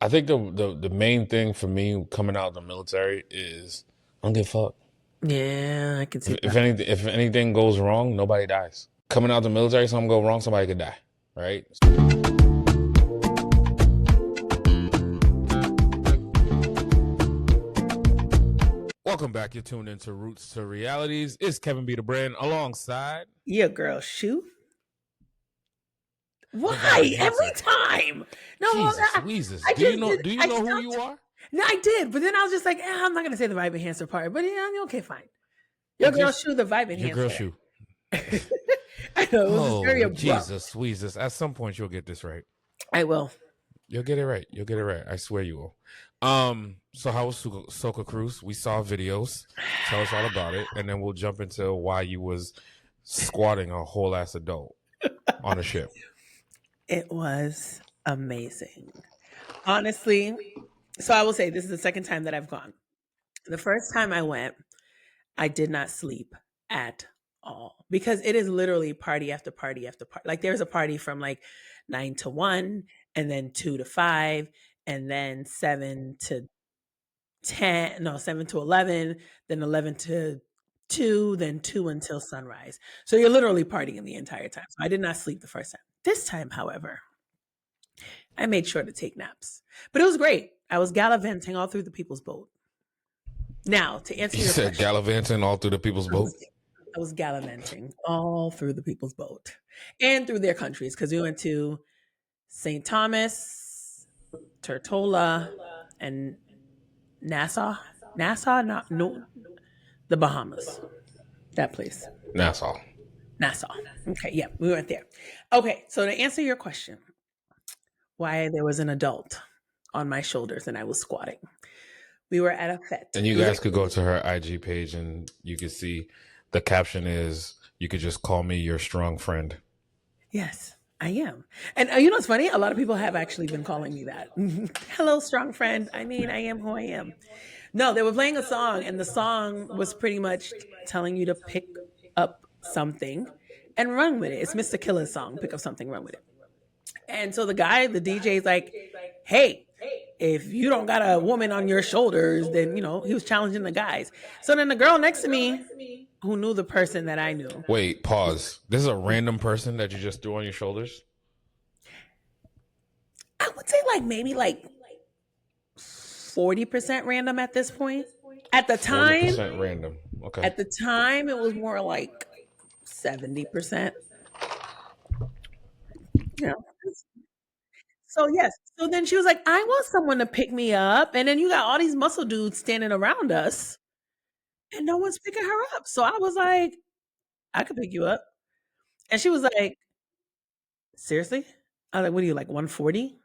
I think the main thing for me coming out of the military is I don't give a fuck. Yeah, I can see If that. anything, if anything goes wrong, nobody dies. Coming out of the military, something go wrong, somebody could die, right? Welcome back. You're tuned into Roots to Realities. It's Kevin B. the Brand alongside Yeah, girl, Shou. the Vibe Why every Enhancer. time? No, Jesus, I, Weezus. I Do you just know? did. Do you I know who you stopped. are? No, I did, but then I was just like, I'm not gonna say the vibe enhancer part. But yeah, okay, fine. Your girl, Just Shou, the vibe your girl enhancer. shoe. I know it was just very Oh, abrupt. Jesus, Weezus. At some point, you'll get this right. I will. You'll get it right. You'll get it right. I swear you will. So how was Soca Cruise? We saw videos. Tell us all about it, and then we'll jump into why you was squatting a whole ass adult on a ship. It was amazing, honestly. So I will say this is the second time that I've gone. The first time I went, I did not sleep at all because it is literally party after party after party. Like there's a party from like 9 to 1, and then 2 to 5, and then 7 to 10. No, 7 to 11, then 11 to 2, then 2 until sunrise. So you're literally partying the entire time. So I did not sleep the first time. This time, however, I made sure to take naps, but it was great. I was gallivanting all through the people's boat. Now, to answer You your said question, gallivanting all through the people's I boat. was I was gallivanting all through the people's boat and through their countries because we went to St. Thomas, Tortola, and Nassau. Nassau, not no, the Bahamas. That place, Nassau. Nassau. Okay, yeah, we went there. Okay, so to answer your question, why there was an adult on my shoulders and I was squatting. We were at a fete. And you It was guys could go actually to her IG page and you could see the caption is you could just call me your strong friend. yes, I am. And you know what's funny? A lot of people have actually been calling me that. Hello, strong friend. I mean, I am who I am. No, they were playing a song, and the song was pretty much telling you to pick up something and run with it. It's Mr. Killer's song, Pick Up Something, Run With It. And so the guy, the DJ is like, hey, if you don't got a woman on your shoulders, then, he was challenging the guys. So then the girl next to me, who knew the person that I knew, Wait, pause. This is a random person that you just threw on your shoulders? I would say like maybe like 40% random at this point. At the time, 40% random. Okay. at the time, it was more like 70%. You know. So yes. So then she was like, I want someone to pick me up. And then you got all these muscle dudes standing around us and no one's picking her up. So I was like, I could pick you up. And she was like, seriously? I was like, what are you like 140?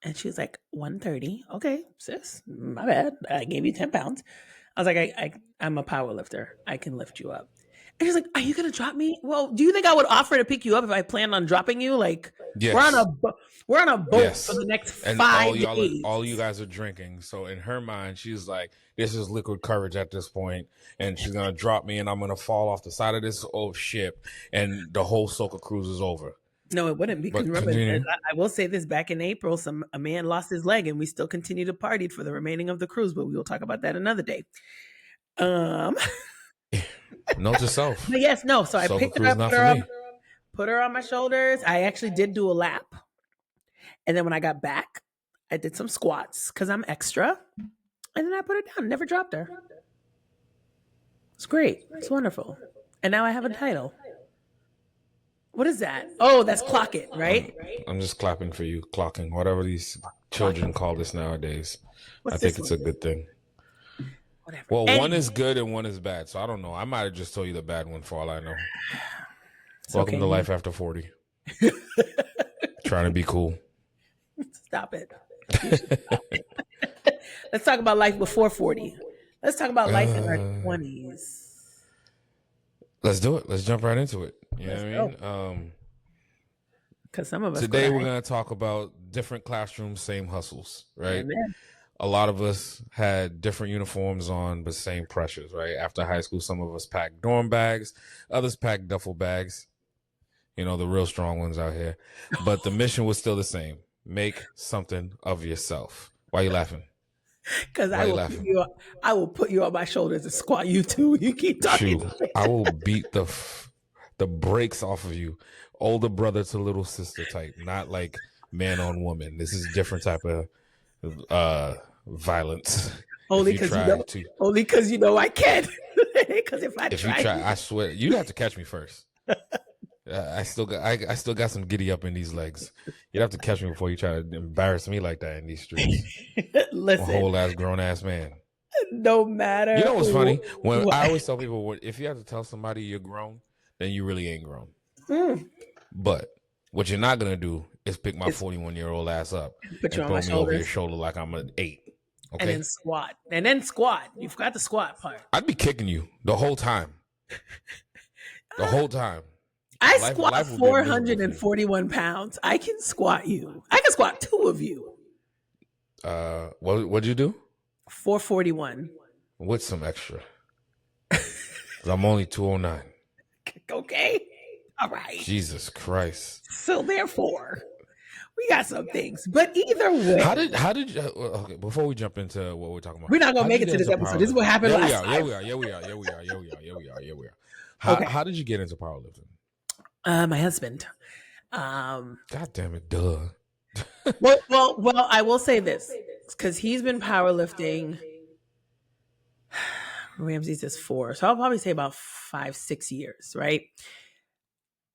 And she was like, 130. Okay, sis, my bad. I gave you 10 pounds. I was like, I'm a power lifter. I can lift you up. And she's like, are you gonna drop me? Well, do you think I would offer to pick you up if I planned on dropping you? Like, we're on Yes. a we're on a boat for Yes. the next And 5 days. all you guys are drinking. So in her mind, she's like, this is liquid courage at this point, and she's gonna drop me, and I'm gonna fall off the side of this old ship, and the whole Soca cruise is over. No, it wouldn't be. Because But remember, continue. I will say this: back in April, a man lost his leg, and we still continue to party for the remaining of the cruise. But we will talk about that another day. Um, Note to self. but yes, no. So I Soca picked her cruise up, not for me. put her on my shoulders. I actually did do a lap, and then when I got back, I did some squats because I'm extra, and then I put her down. Never dropped her. It's great. It's wonderful. And now I have a title. What is that? Oh, that's clock it, right? I'm just clapping for you, clocking, whatever these children call this nowadays. What's I think this it's one? a good thing. Whatever. Well, one Anyway, is good and one is bad. So I don't know. I might have just told you the bad one for all I know. it's Welcome okay. to Life After 40. Trying to be cool. Stop it. Let's talk about life before 40. Let's talk about life in our 20s. Let's do it. Let's jump right into it. You Let's know what I go. mean? Because some of us Today we're cry. going to talk about different classrooms, same hustles, right? Amen. A lot of us had different uniforms on, but same pressures, right? After high school, some of us packed dorm bags, others packed duffel bags, the real strong ones out here. But the mission was still the same. Make something of yourself, Why you laughing? Because Why you laughing? I will put you on my shoulders and squat you too. You keep talking. Shoo, I will beat the brakes off of you. Older brother to little sister type, not like man on woman. This is different type of violence. If Only you because try to, I can. Because if I if you tried, try, I swear you'd have to catch me first. I still got some giddy up in these legs. You'd have to catch me before you try to embarrass me like that in these streets. A listen, whole ass grown ass man. no You matter know what's funny? When what. I always tell people, if you have to tell somebody you're grown, then you really ain't grown. Mm, But what you're not gonna do is pick my it's 41-year-old ass up put you and on my throw me over your shoulders shoulder like I'm an 8. and Okay? then squat. And then squat. You forgot the squat part. I'd be kicking you the whole time. The whole time. I squat Life would get miserable for you. 441 pounds. I can squat you. I can squat two of you. What'd you do? 441. With some extra. 'Cause I'm only 209. Okay. All right. Jesus Christ. So therefore, we got some things. But either way, How did you okay, before we jump into what we're talking about, we're not how gonna did make you it get to this into episode. This is powerlifting? what happened Yeah, last we are. time. Okay. How did you get into powerlifting? My husband. God damn it, duh. Well, I will say this because he's been powerlifting. Ramsey's is 4, so I'll probably say about 5-6 years, right?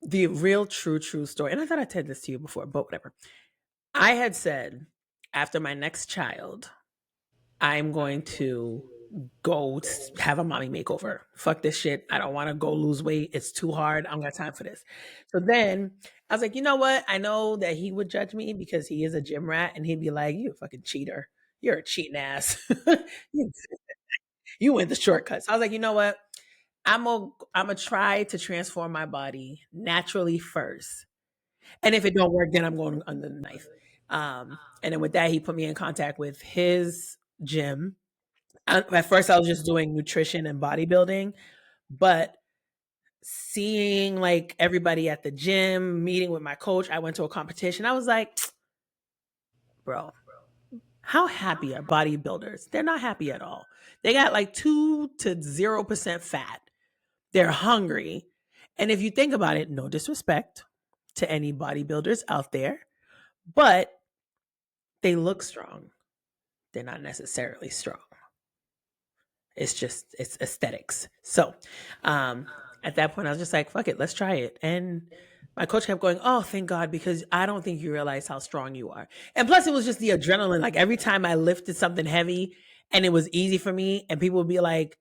The real true story, and I thought I said this to you before, but whatever. I had said after my next child, I'm going to go have a mommy makeover. Fuck this shit. I don't want to go lose weight. It's too hard. I don't got time for this. So then I was like, you know what? I know that he would judge me because he is a gym rat and he'd be like, you a fucking cheater. You're a cheating ass. You went the shortcut. So I was like, you know what? I'm gonna try to transform my body naturally first. And if it don't work, then I'm going under the knife. And then with that, he put me in contact with his gym. At first, I was just doing nutrition and bodybuilding, but seeing like everybody at the gym, meeting with my coach, I went to a competition. I was like, bro, how happy are bodybuilders? They're not happy at all. They got like 2 to 0% fat. They're hungry. And if you think about it, no disrespect to any bodybuilders out there, but they look strong. They're not necessarily strong. It's aesthetics. So at that point, I was just like, fuck it, let's try it. And my coach kept going, oh, thank God, because I don't think you realize how strong you are. And plus, it was just the adrenaline. Like every time I lifted something heavy and it was easy for me, and people would be like,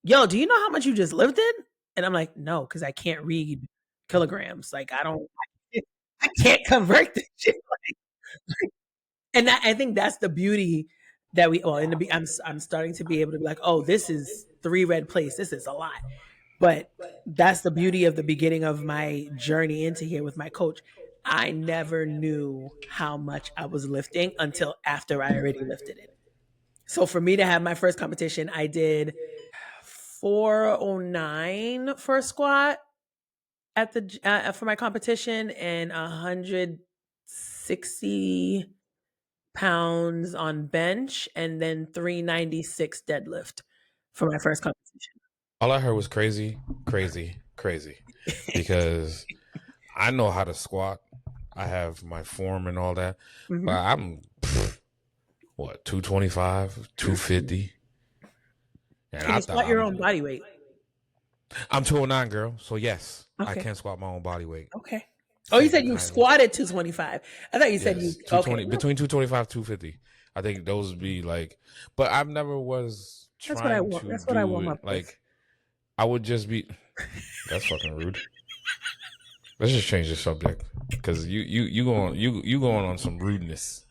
yo, do you know how much you just lifted? And I'm like, no, because I can't read kilograms. Like I can't convert this shit. And I think that's the beauty that I'm starting to be able to be like, oh, this is 3 red plates. This is a lot. But that's the beauty of the beginning of my journey into here with my coach. I never knew how much I was lifting until after I already lifted it. So for me to have my first competition, I did 409 for a squat at the for my competition and 160 pounds on bench and then 396 deadlift for my first competition. All I heard was crazy, because I know how to squat. I have my form and all that, but I'm 225, 250. And Can you squat your own body weight? I'm 209, girl. So yes, Okay. I can squat my own body weight. Okay. Oh, you said you squatted 225. I thought you said you 220 okay. between 225 250. I think those would be like, but I've never was trying to That's what I warm up like with. I would just be. That's fucking rude. Let's just change the subject because you going on some rudeness.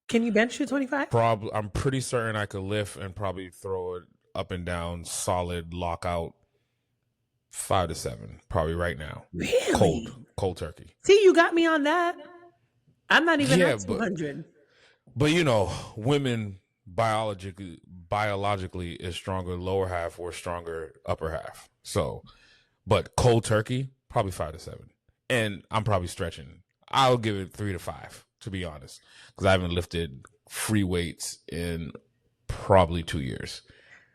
Can you bench 225? Probably, I'm pretty certain I could lift and probably throw it up and down, solid lockout, 5 to 7, probably right now. Really? Cold turkey. See, you got me on that. I'm not even at 200. But you know, women biologically is stronger lower half or stronger upper half. So, but cold turkey, probably 5 to 7. And I'm probably stretching. I'll give it 3 to 5. to be honest, because I haven't lifted free weights in probably 2 years.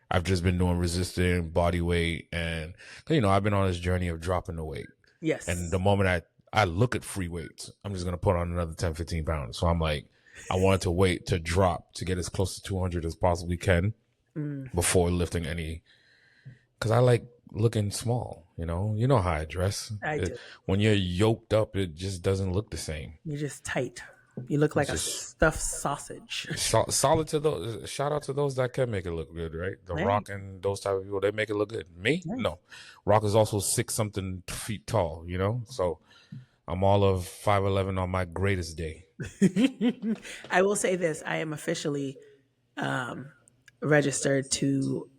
I've just been doing resisting body weight, and I've been on this journey of dropping the weight. Yes. And the moment I look at free weights, I'm just gonna put on another 10, 15 pounds. So I'm like, I wanted to wait to drop to get as close to 200 as possibly can before lifting any, because I like looking small. You know how I dress. I do. When you're yoked up, it just doesn't look the same. You're just tight. You look like a stuffed sausage. Solid to those. Shout out to those that can make it look good, right? The Rock and those type of people, they make it look good. Me, no. Rock is also 6-something feet tall. So I'm all of 5'11" on my greatest day. I will say this: I am officially registered to.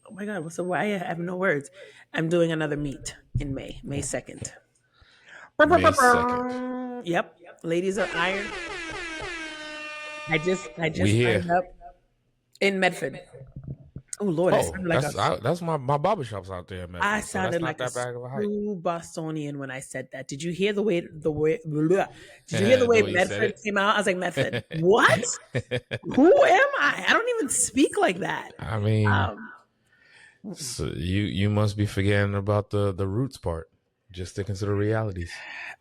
Oh my God! So why I have no words. I'm doing another meet in May 2nd. May 2nd. Yep. Ladies of Iron. I just signed up in Medford. Oh Lord, that's my barbershop's out there, man. I sounded like a true Bostonian when I said that. Did you hear the way Medford came out? I was like, Medford. What? Who am I? I don't even speak like that. I mean, so you must be forgetting about the roots part. Just sticking to the realities.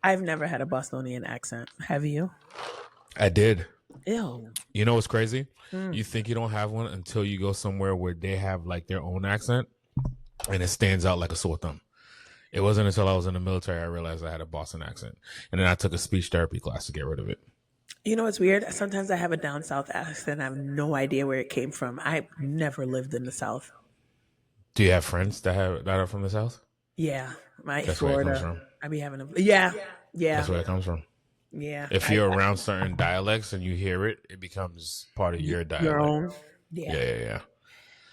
I've never had a Bostonian accent. Have you? I did. Ew. You know what's crazy? You think you don't have one until you go somewhere where they have like their own accent, and it stands out like a sore thumb. It wasn't until I was in the military I realized I had a Boston accent, and then I took a speech therapy class to get rid of it. You know what's weird? Sometimes I have a down south accent. I have no idea where it came from. I've never lived in the South. Do you have friends that are from the South? Yeah, That's Florida. Where it comes from. I be having yeah. That's where it comes from. Yeah. If you're around certain dialects and you hear it, it becomes part of your dialect. Your own. Yeah.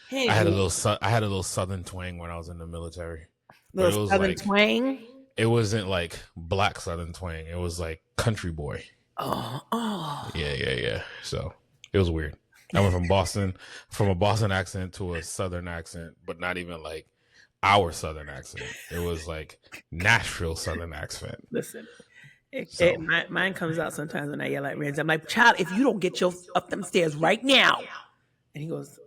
Hey, I had a little Southern twang when I was in the military. Little Southern twang. It wasn't like black Southern twang. It was like country boy. Oh. Yeah. So it was weird. I went from a Boston accent to a Southern accent, but not even like our Southern accent. It was like Nashville Southern accent. Listen, mine comes out sometimes when I yell at Renz. I'm like, child, if you don't get your up them stairs right now. And he goes,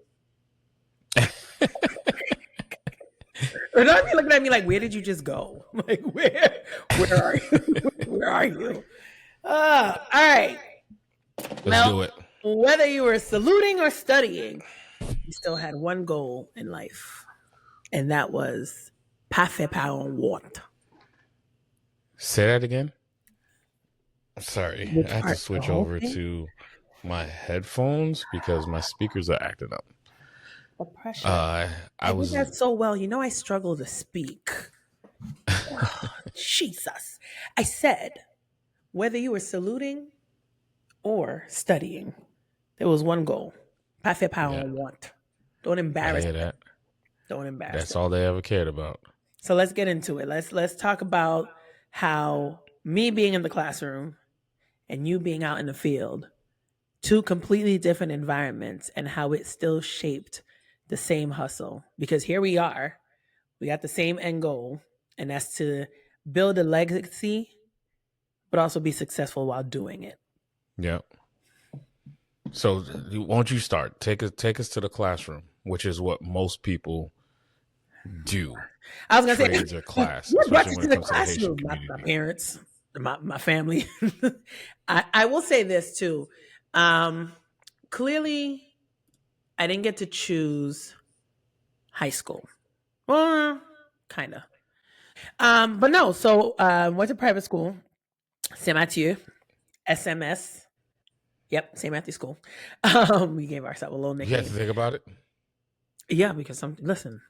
or not be looking at me like, where did you just go? Like, where are you? Where are you? All right. Let's do it. Whether you were saluting or studying, you still had one goal in life. And that was passer par what? Say that again. Sorry, I have to switch over to my headphones because my speakers are acting up. Oppression. I was that so well. I struggle to speak. Jesus. I said, whether you were saluting or studying, there was one goal. Passer par what? Don't embarrass them. Don't embarrass. That's all they ever cared about. So let's get into it. Let's talk about how me being in the classroom and you being out in the field, two completely different environments, and how it still shaped the same hustle. Because here we are, we got the same end goal, and that's to build a legacy, but also be successful while doing it. Yeah. So won't you start? Take us to the classroom, which is what most people do. I was going to say, your class, what brought you to the classroom? My parents, my family. I will say this too. Clearly, I didn't get to choose high school. Well, kind of. But no, so went to private school, Saint Mathieu, SMS. Yep, St. Matthew School. We gave ourselves a little nickname. You have to think about it? Yeah, because listen.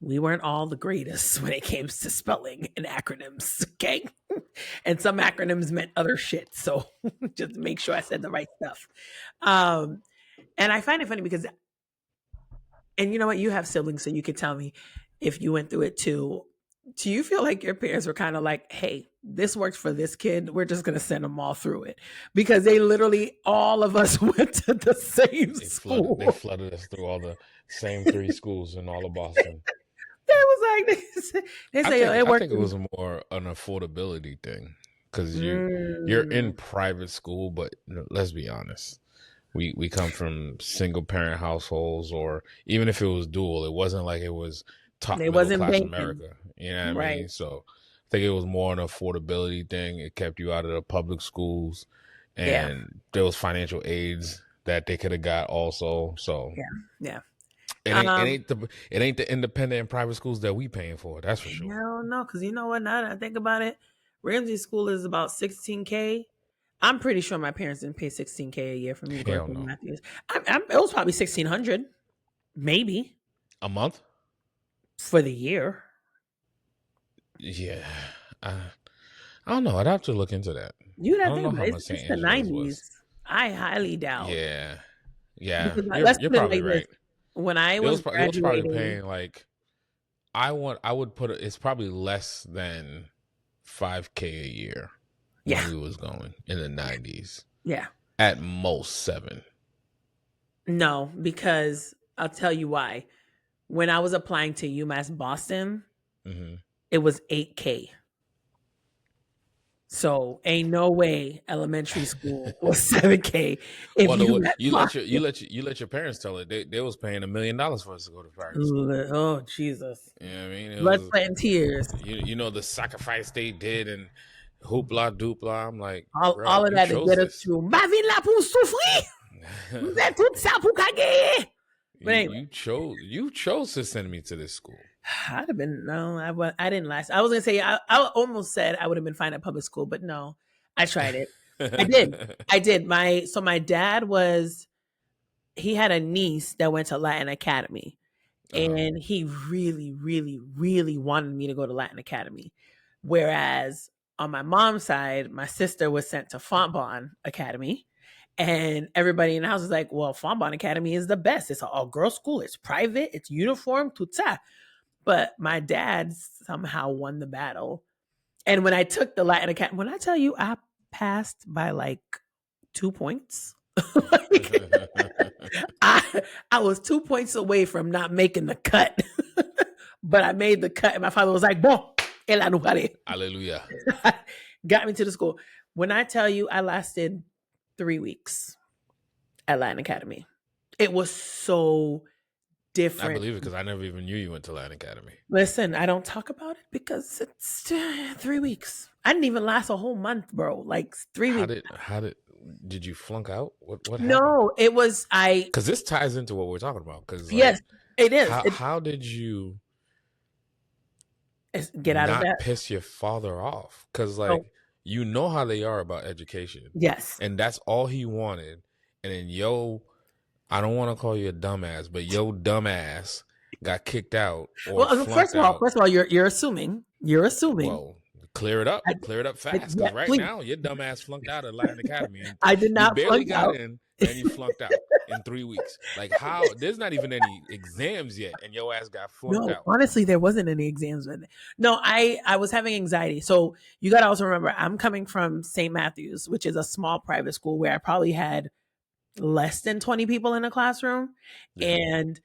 We weren't all the greatest when it came to spelling and acronyms, okay? And some acronyms meant other shit, so just to make sure I said the right stuff. And I find it funny because, and you know what? You have siblings, so you could tell me if you went through it too. Do you feel like your parents were kind of like, hey, this works for this kid, we're just going to send them all through it? Because they literally, all of us went to the same school. They flooded us through all the same 3 schools in all of Boston. They was like, they say it worked. I think it was more an affordability thing. because you're in private school, but let's be honest. We come from single parent households, or even if it was dual, it wasn't like it was top It middle wasn't class banking. America. You know what I Right. mean? So I think it was more an affordability thing. It kept you out of the public schools, Yeah. and there was financial aids that they could have got also. So Yeah. it ain't the independent and private schools that we paying for. That's for sure. Hell no, because you know what? Now that I think about it, Ramsey School is about $16K. I'm pretty sure my parents didn't pay $16K a year for me to go Hell to no. Matthews. It was probably $1,600, maybe A month? for the year. Yeah. I don't know. I'd have to look into that. You I gotta don't know think how about it. much It's St. the Angela's 90s. was. I highly doubt. Yeah. Yeah. Because let's You're put it probably like this. right. When I It was was probably graduating, paying like I would put it's probably less than $5K a year yeah, when we was going in the 90s. yeah. At most 7. No, because I'll tell you why. When I was applying to UMass Boston, Mm-hmm. it was $8K. So ain't no way elementary school was $7K if Well, you met you let your parents tell it. They was paying $1 million for us to go to private school. Oh Jesus! You know what I mean? It Blood, was sweat, and tears. you know the sacrifice they did and hoopla doopla. I'm like, bro, All of you that to chose get us this. to ma vie là pour souffrir. Vous êtes tout ça pour gagner. But anyway, you chose to send me to this school. I'd have been I didn't last. I was gonna say I almost said I would have been fine at public school, but no, I tried it. I did. My dad he had a niece that went to Latin Academy, and he really, really, really wanted me to go to Latin Academy. Whereas on my mom's side, my sister was sent to Fontbonne Academy, and everybody in the house was like, "Well, Fontbonne Academy is the best. It's an all-girls school. It's private. It's uniform. Tout ça." But my dad somehow won the battle. And when I took the Latin Academy, when I tell you I passed by like 2 points, I was 2 points away from not making the cut. But I made the cut, and my father was like, "Bon, el anuare." Hallelujah. Got me to the school. When I tell you I lasted 3 weeks at Latin Academy, it was so different. I believe it because I never even knew you went to Latin Academy. Listen, I don't talk about it because it's 3 weeks. I didn't even last a whole month, bro. Like 3 weeks. Did you flunk out? What No, happened? it was Because this ties into what we're talking about. Because yes, it is. How did you get out of that? Piss your father off? Because you know how they are about education. Yes, and that's all he wanted. And then I don't want to call you a dumbass, but dumbass got kicked out. Well, first of all, you're assuming. You're assuming. Well, clear it up fast. Because right now, your dumbass flunked out at Latin Academy. I did not. You barely got in, and you flunked out in 3 weeks. Like how? There's not even any exams yet, and your ass got flunked out. Honestly, there wasn't any exams. No, I was having anxiety. So you got to also remember, I'm coming from St. Matthew's, which is a small private school where I probably had less than 20 people in a classroom. Yeah. And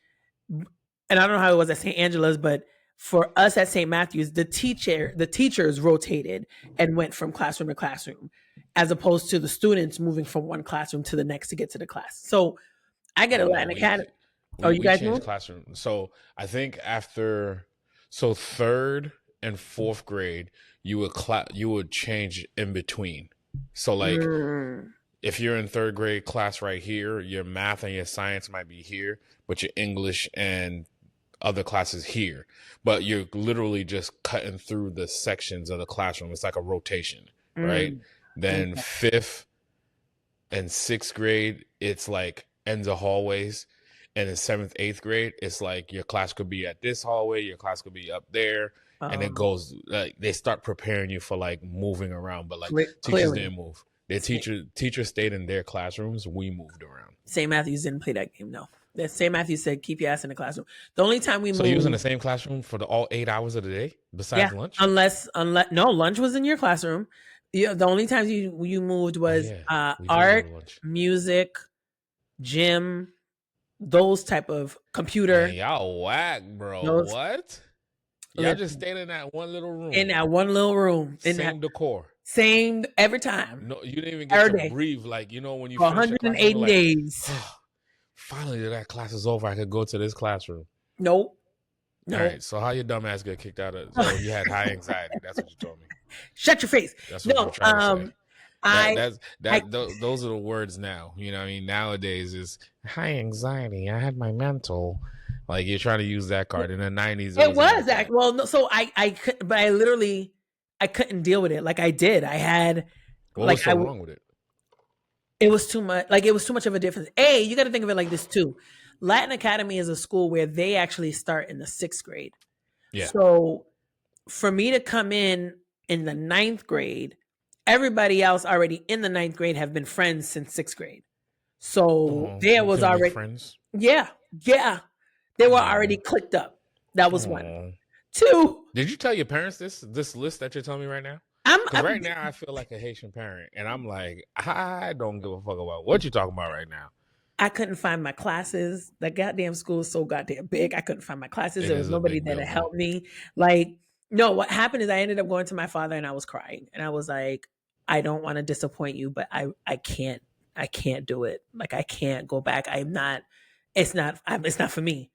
I don't know how it was at St. Angela's, but for us at St. Matthew's, the teachers rotated and went from classroom to classroom, as opposed to the students moving from one classroom to the next to get to the class. So I get a Latin Academy. You guys changed classroom. So I think third and fourth grade, you would change in between. So like if you're in third grade class right here, your math and your science might be here, but your English and other classes here. But you're literally just cutting through the sections of the classroom. It's like a rotation, right? Then fifth and sixth grade, it's like ends of hallways. And in seventh, eighth grade, it's like your class could be at this hallway, your class could be up there. And it goes like they start preparing you for like moving around, but like teachers didn't move. Their teachers stayed in their classrooms. We moved around. St. Matthew's didn't play that game, no. St. Matthew's said, keep your ass in the classroom. The only time we moved. So you was in the same classroom for all 8 hours of the day besides lunch? Unless no, lunch was in your classroom. The only times you moved was art, music, gym, those type of computer. Man, y'all whack, bro. What? Y'all just stayed in that one little room. In that one little room. Same decor. Same every time. No, you didn't even get to Every day. breathe. Like, you know, when you For finish a class and you're 180 like, days. oh, finally that class is over. I could go to this classroom. Nope. All Nope. right. So how your dumb ass get kicked out of? So you had high anxiety. That's what you told me. Shut your face. That's what you're No, trying to say. I Those are the words now. You know what I mean? Nowadays is high anxiety. I had my mental. Like, you're trying to use that card. In the 90s, it wasn't was like that. that. Well, no, so I could, but I literally I couldn't deal with it. Like I did. I had What like was so wrong with it? it was too much. Like it was too much of a difference. You got to think of it like this too. Latin Academy is a school where they actually start in the 6th grade. Yeah. So for me to come in the 9th grade, everybody else already in the 9th grade have been friends since 6th grade. So there You was couldn't make already, friends. yeah, they were already Oh, clicked up. That was one. oh. 2, Did you tell your parents this list that you're telling me right now? I'm, Because I'm right now I feel like a Haitian parent, and I'm like, I don't give a fuck about what you talking about right now. I couldn't find my classes. The goddamn school is so goddamn big. I couldn't find my classes. It There was is a nobody big there to building. help me. Like, no, what happened is I ended up going to my father and I was crying. And I was like, I don't want to disappoint you, but I can't do it. Like I can't go back. It's not for me.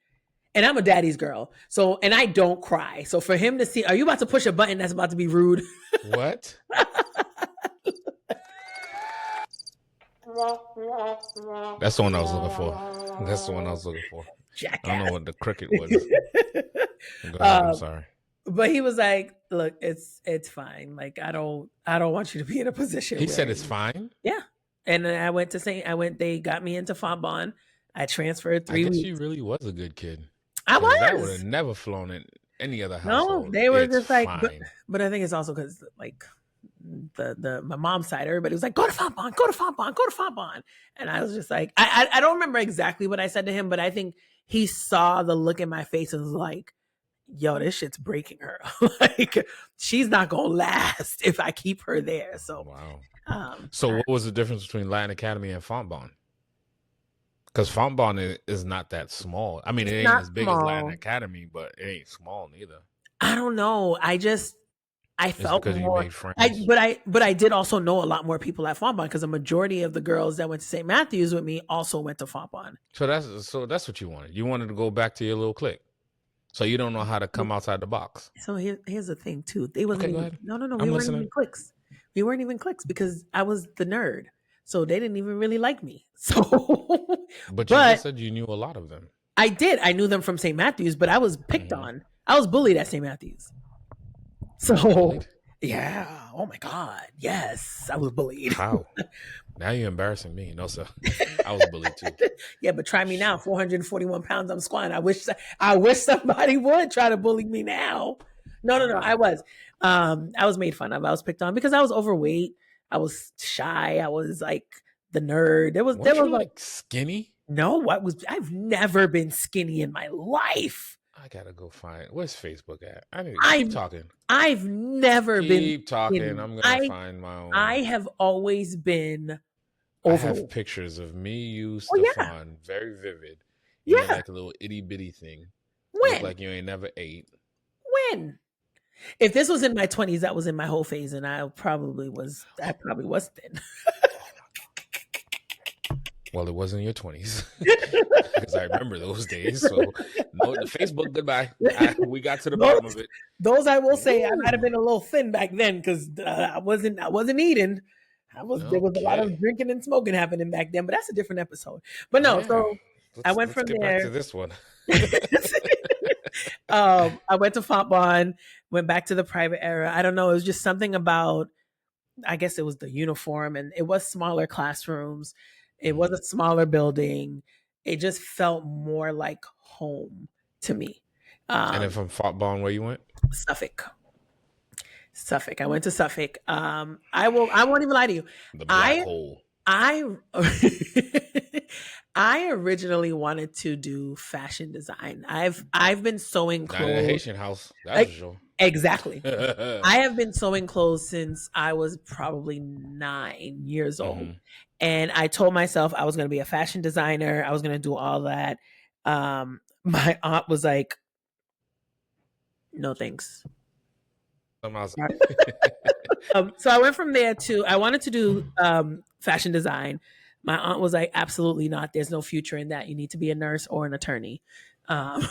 And I'm a daddy's girl. So, and I don't cry. So for him to see, are you about to push a button that's about to be rude? What? That's the one I was looking for. That's the one I was looking for. Jackass. I don't know what the cricket was. Go ahead. I'm sorry. But he was like, "Look, it's fine. Like I don't want you to be in a position." He where said it's fine. Yeah, and then I went to Saint. I went. They got me into Fonbon. I transferred I 3 guess weeks. you really was a good kid. I Because that would have was. never flown in any other No, household. they were It's just like, fine. but I think it's also because like the my mom's side, everybody was like, go to Fonbon, go to Fonbon, go to Fonbon, and I was just like, I don't remember exactly what I said to him, but I think he saw the look in my face and was like, yo, this shit's breaking her. Like she's not gonna last if I keep her there. So Wow. So what was the difference between Latin Academy and Fontbonne? Because Fontbonne is not that small. I mean, it ain't as big as Latin Academy, but it ain't small neither. I don't know. I felt because more. you made friends. But I did also know a lot more people at Fontbonne because a majority of the girls that went to St. Matthews with me also went to Fontbonne. So that's what you wanted. You wanted to go back to your little clique. So you don't know how to come outside the box. So here's the thing too. They wasn't Okay, go even, ahead. no. I'm We weren't listening. even cliques. We weren't even cliques because I was the nerd. So they didn't even really like me. So, But you just said you knew a lot of them. I did. I knew them from St. Matthews, but I was picked on. I was bullied at St. Matthews. So Bullied? yeah. Oh my God. Yes, I was bullied. How? Now you're embarrassing me. No, sir. I was bullied too. Yeah, but try me now. 441 pounds. I'm squatting. I wish somebody would try to bully me now. No. I was made fun of. I was picked on because I was overweight. I was shy. I was like the nerd. There was like skinny. No, I've never been skinny in my life. I gotta go find. Where's Facebook at? I need to keep talking. I've never been. Keep talking. Skinny. I'm gonna find my own. I have always been. I have pictures of me, you, Stefan, very vivid. You look like a little itty bitty thing. When? You look like you ain't never ate. When? If this was in my 20s, that was in my whole phase, and I probably was thin. Well, it wasn't in your 20s because I remember those days. So, no, the Facebook, goodbye. We got to the bottom of it. Those I will say, I might have been a little thin back then because I wasn't eating. There was a lot of drinking and smoking happening back then, but that's a different episode. But no, so I went from there. Back to this one. I went to Fontbonne, went back to the private era. I don't know. It was just something about, I guess it was the uniform, and it was smaller classrooms. It was a smaller building. It just felt more like home to me. And then from Fontbonne, where you went? Suffolk. I went to Suffolk. I won't even lie to you. The black hole. I originally wanted to do fashion design. I've been sewing clothes. Not in a Haitian house, that's for sure. Exactly. I have been sewing clothes since I was probably 9 years old. And I told myself I was going to be a fashion designer. I was going to do all that. My aunt was like, no, thanks. I'm Right. outside. So I went from there to I wanted to do fashion design. My aunt was like, absolutely not. There's no future in that. You need to be a nurse or an attorney. Um,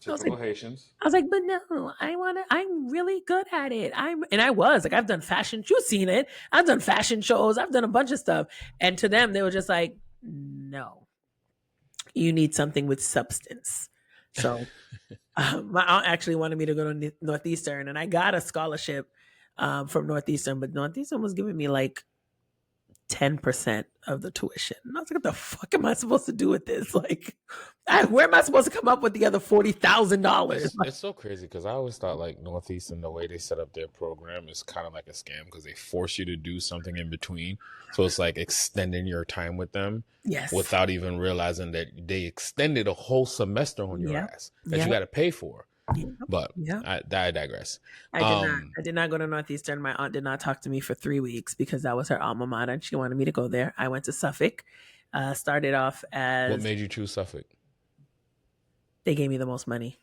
I was like, Typical Haitians. but no, I want to. I'm really good at it. And I was like, I've done fashion. You've seen it. I've done fashion shows. I've done a bunch of stuff. And to them, they were just like, no, you need something with substance. So my aunt actually wanted me to go to Northeastern, and I got a scholarship from Northeastern, but Northeastern was giving me like 10% of the tuition. And I was like, what the fuck am I supposed to do with this? Like, where am I supposed to come up with the other $40,000? It's so crazy because I always thought like Northeastern, the way they set up their program is kind of like a scam because they force you to do something in between. So it's like extending your time with them Yes. without even realizing that they extended a whole semester on your ass that you got to pay for. But I digress. I did not go to Northeastern. My aunt did not talk to me for 3 weeks because that was her alma mater and she wanted me to go there. I went to Suffolk. Started off as... What made you choose Suffolk? They gave me the most money.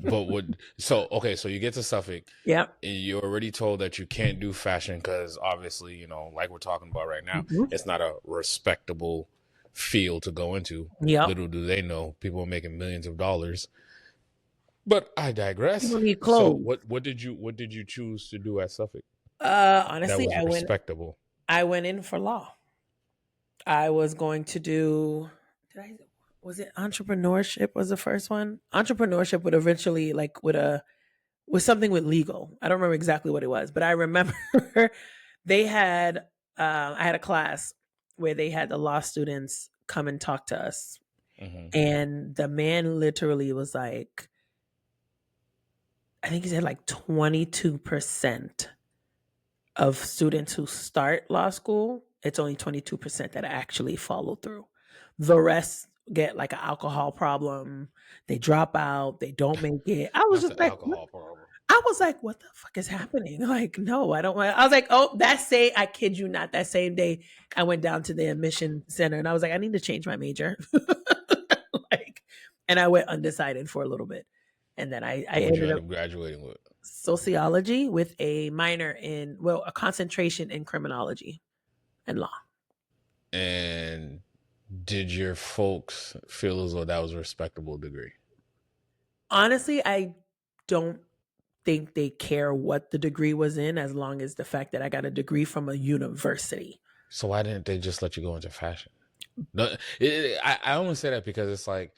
But so you get to Suffolk. Yep. And you're already told that you can't do fashion because obviously, you know, like we're talking about right now, it's not a respectable field to go into. Yep. Little do they know, people are making millions of dollars. But I digress. People need clothes. So what did you choose to do at Suffolk? Honestly, that was respectable. I went in for law. I was going to do. Was it entrepreneurship? Was the first one? Entrepreneurship would eventually with something with legal. I don't remember exactly what it was, but I remember they had. I had a class where they had the law students come and talk to us, and the man literally was like, I think he said like 22% of students who start law school, it's only 22% that actually follow through. The rest get like an alcohol problem. They drop out. They don't make it. I was just like, alcohol problem. I was like, what the fuck is happening? Like, no, I don't want. I was like, oh, I kid you not, that same day I went down to the admission center and I was like, I need to change my major. And I went undecided for a little bit. And then I ended up graduating with sociology with a minor a concentration in criminology and law. And did your folks feel as though that was a respectable degree? Honestly, I don't think they care what the degree was in as long as the fact that I got a degree from a university. So why didn't they just let you go into fashion? I only say that because it's like,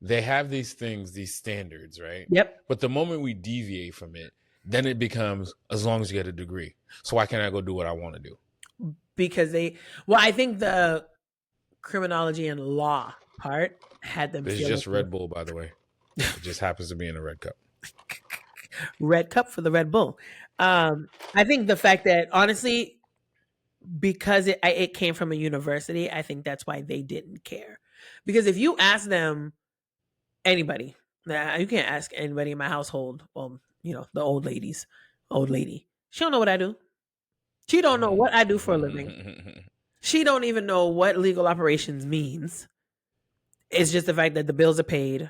they have these things, these standards, right? Yep. But the moment we deviate from it, then it becomes as long as you get a degree. So why can't I go do what I want to do? Because I think the criminology and law part had them. It's just Red Bull, by the way. It just happens to be in a red cup. Red cup for the Red Bull. I think the fact that honestly, because it came from a university, I think that's why they didn't care. Because if you ask them, anybody, you can't ask anybody in my household. Well, you know, the old lady, she don't know what I do. She don't know what I do for a living. She don't even know what legal operations means. It's just the fact that the bills are paid.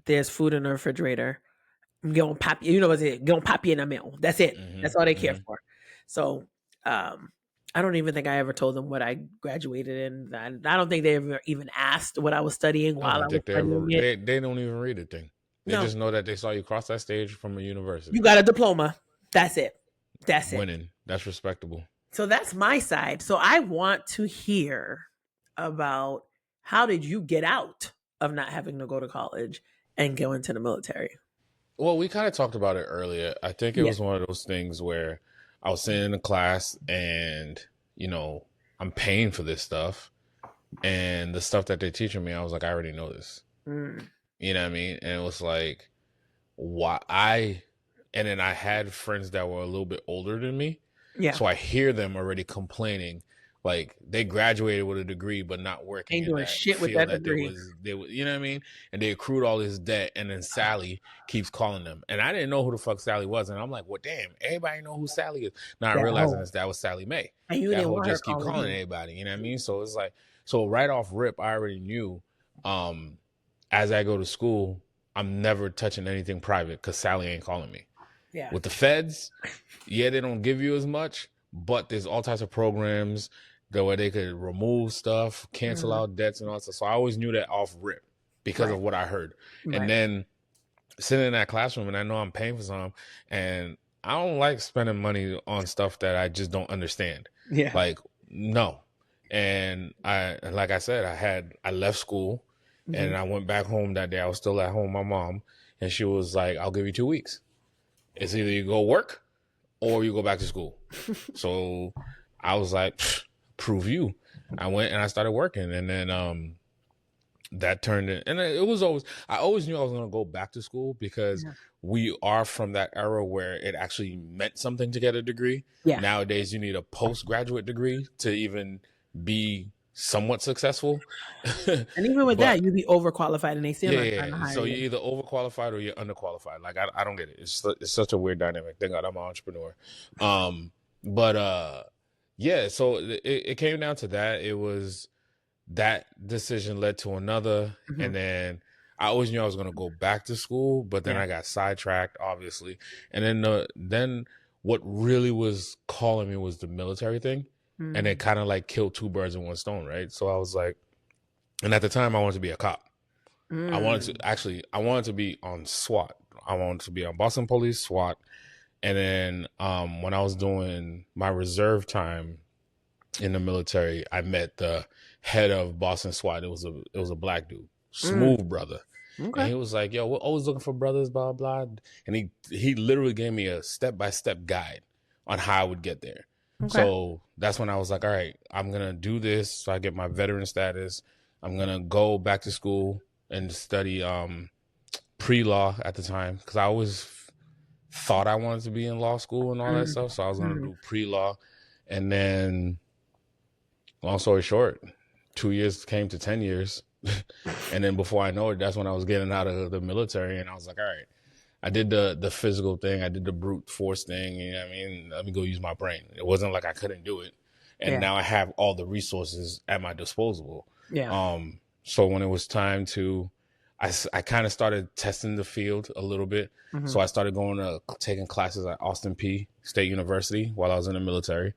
There's food in the refrigerator. I'm going pop, you know what's it? Going pop in a meal. That's it. That's all they care for. So, I don't even think I ever told them what I graduated in. I don't think they ever even asked what I was studying while I was studying it. They don't even read a thing. They just know that they saw you cross that stage from a university. You got a diploma. That's it. That's it. Winning. That's respectable. So that's my side. So I want to hear about how did you get out of not having to go to college and go into the military? Well, we kind of talked about it earlier. I think it was one of those things where I was sitting in a class and, you know, I'm paying for this stuff. And the stuff that they're teaching me, I was like, I already know this. You know what I mean? And it was like, and then I had friends that were a little bit older than me. Yeah. So I hear them already complaining, like they graduated with a degree, but not working. Ain't doing shit with that degree. They you know what I mean? And they accrued all this debt, and then Sally keeps calling them. And I didn't know who the fuck Sally was. And I'm like, well, damn, everybody know who Sally is. Now I realizing that was Sally Mae. And you didn't want her just keep calling everybody, you know what I mean? So it's like, so right off rip, I already knew, as I go to school, I'm never touching anything private because Sally ain't calling me. Yeah. With the feds, yeah, they don't give you as much, but there's all types of programs that where they could remove stuff, cancel out debts and all that stuff. So I always knew that off rip because of what I heard. And then sitting in that classroom, and I know I'm paying for some, and I don't like spending money on stuff that I just don't understand. Yeah. Like, no. And like I said, I left school and I went back home that day. I was still at home with my mom, and she was like, I'll give you 2 weeks. It's either you go work or you go back to school. So I was like, prove you. I went and I started working, and then that turned in, and it was always, I always knew I was going to go back to school because we are from that era where it actually meant something to get a degree. Yeah. Nowadays, you need a postgraduate degree to even be somewhat successful. And even with that, you'd be overqualified, and they still not trying to hire So you. you're either overqualified or you're underqualified. Like I don't get it. It's such a weird dynamic. Thank God I'm an entrepreneur. Yeah. So it came down to that. It was that decision led to another, and then I always knew I was going to go back to school, but then I got sidetracked, obviously. And then what really was calling me was the military thing. And it kind of like killed two birds in one stone, right? So I was like, and at the time I wanted to be a cop. I wanted to be on SWAT. I wanted to be on Boston Police, SWAT. And then when I was doing my reserve time in the military, I met the head of Boston SWAT. It was a black dude, smooth brother. Okay. And he was like, yo, we're always looking for brothers, blah, blah. And he literally gave me a step-by-step guide on how I would get there. Okay. So that's when I was like, all right, I'm going to do this so I get my veteran status. I'm going to go back to school and study pre-law at the time, because I always thought I wanted to be in law school and all that stuff. So I was going to do pre-law. And then, long story short, 2 years came to 10 years. And then before I know it, that's when I was getting out of the military. And I was like, all right, I did the physical thing. I did the brute force thing. You know what I mean? Let me go use my brain. It wasn't like I couldn't do it. And now I have all the resources at my disposal. Yeah. So when it was time to, I kind of started testing the field a little bit. So I started taking classes at Austin Peay State University while I was in the military.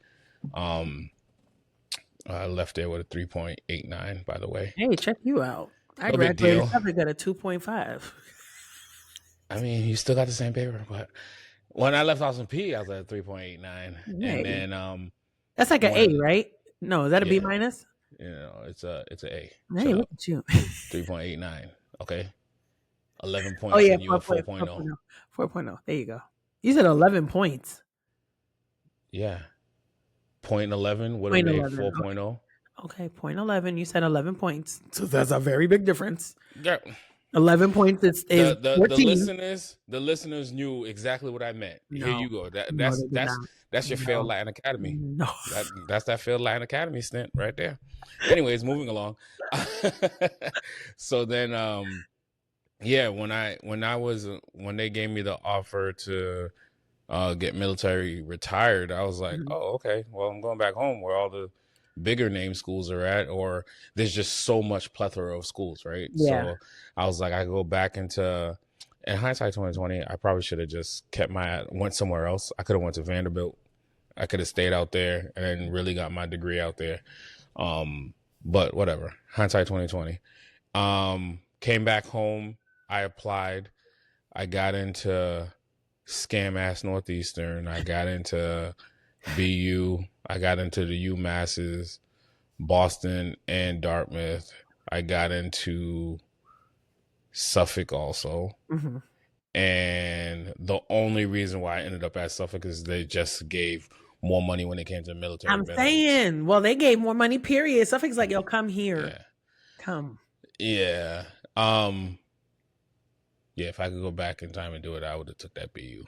I left there with a 3.89, by the way. Hey, check you out. I graduated Suffolk at a 2.5. I mean, you still got the same paper, but when I left Austin Peay, I was at 3.89. And then that's like an A, right? No, is that a B minus? You know, it's a A. Hey, look at you. 3.89. Okay. 11 points. And you were 4.0. 4.0. There you go. You said 11 points. Yeah. 0.11 would have made 4.0. Okay, 0.11. You said 11 points. So that's a very big difference. Yeah. 11 points is 14. The listeners knew exactly what I meant. No, here you go. That's your failed Latin Academy. No. That's that failed Latin Academy stint right there. Anyways, moving along. So then when they gave me the offer to get military retired, I was like, oh, okay. Well, I'm going back home where all the bigger name schools are at, or there's just so much plethora of schools, right? Yeah. So I was like, I go back into, in hindsight 2020, I probably should have just went somewhere else. I could have went to Vanderbilt. I could have stayed out there and then really got my degree out there. But whatever, hindsight 2020. Came back home. I applied. I got into scam ass Northeastern. I got into BU. I got into the UMasses, Boston, and Dartmouth. I got into Suffolk also. And the only reason why I ended up at Suffolk is they just gave more money when it came to military benefits. Saying, well, they gave more money, period. Suffolk's like, yo, come here. Yeah. Come. Yeah. Yeah, if I could go back in time and do it, I would have took that BU.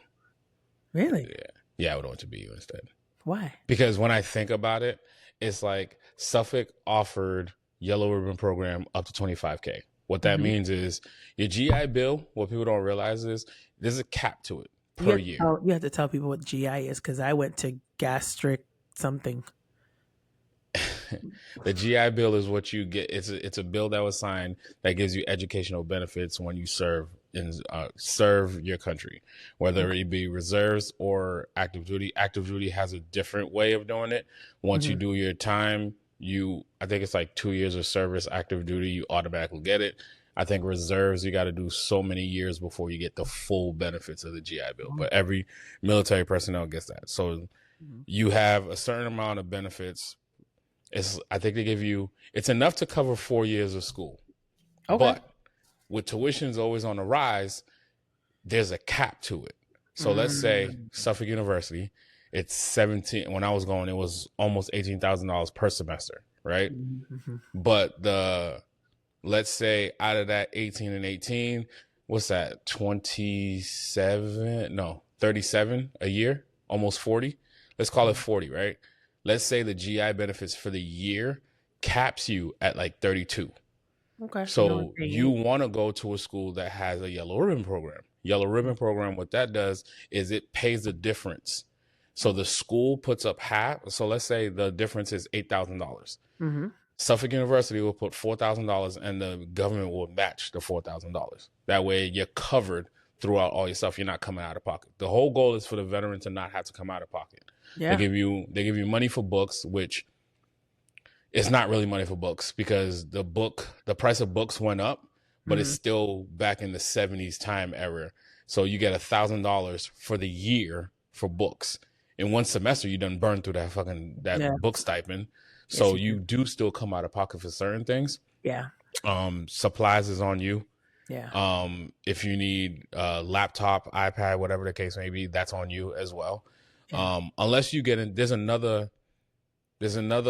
Really? Yeah, I would have went to BU instead. Why? Because when I think about it, it's like Suffolk offered Yellow Ribbon program up to $25K. What that means is your GI Bill, what people don't realize is there's a cap to it per year. You have to tell people what GI is, because I went to gastric something. The GI Bill is what you get. It's a bill that was signed that gives you educational benefits when you serve serve your country, whether it be reserves or active duty. Active duty has a different way of doing it. Once you do your time, I think it's like 2 years of service. Active duty, you automatically get it. I think reserves, you got to do so many years before you get the full benefits of the GI Bill. But every military personnel gets that. So you have a certain amount of benefits. I think they give you, it's enough to cover 4 years of school. Okay. But with tuitions always on the rise, there's a cap to it. So let's say Suffolk University, it's 17. When I was going, it was almost $18,000 per semester, right? But let's say out of that 18 and 18, what's that? 37? No, 37 a year, almost 40. Let's call it 40, right? Let's say the GI benefits for the year caps you at like 32. Okay. So you want to go to a school that has a yellow ribbon program. Yellow ribbon program, what that does is it pays the difference. So the school puts up half. So let's say the difference is $8,000. Suffolk University will put $4,000 and the government will match the $4,000. That way you're covered throughout all your stuff. You're not coming out of pocket. The whole goal is for the veteran to not have to come out of pocket. Yeah. They give you money for books, which is not really money for books because the price of books went up, but it's still back in the 70s time era. So you get $1,000 for the year for books. In one semester, you done burn through that book stipend. So you do still come out of pocket for certain things. Yeah. Supplies is on you. Yeah. If you need a laptop, iPad, whatever the case may be, that's on you as well. Yeah. Unless you get in, there's another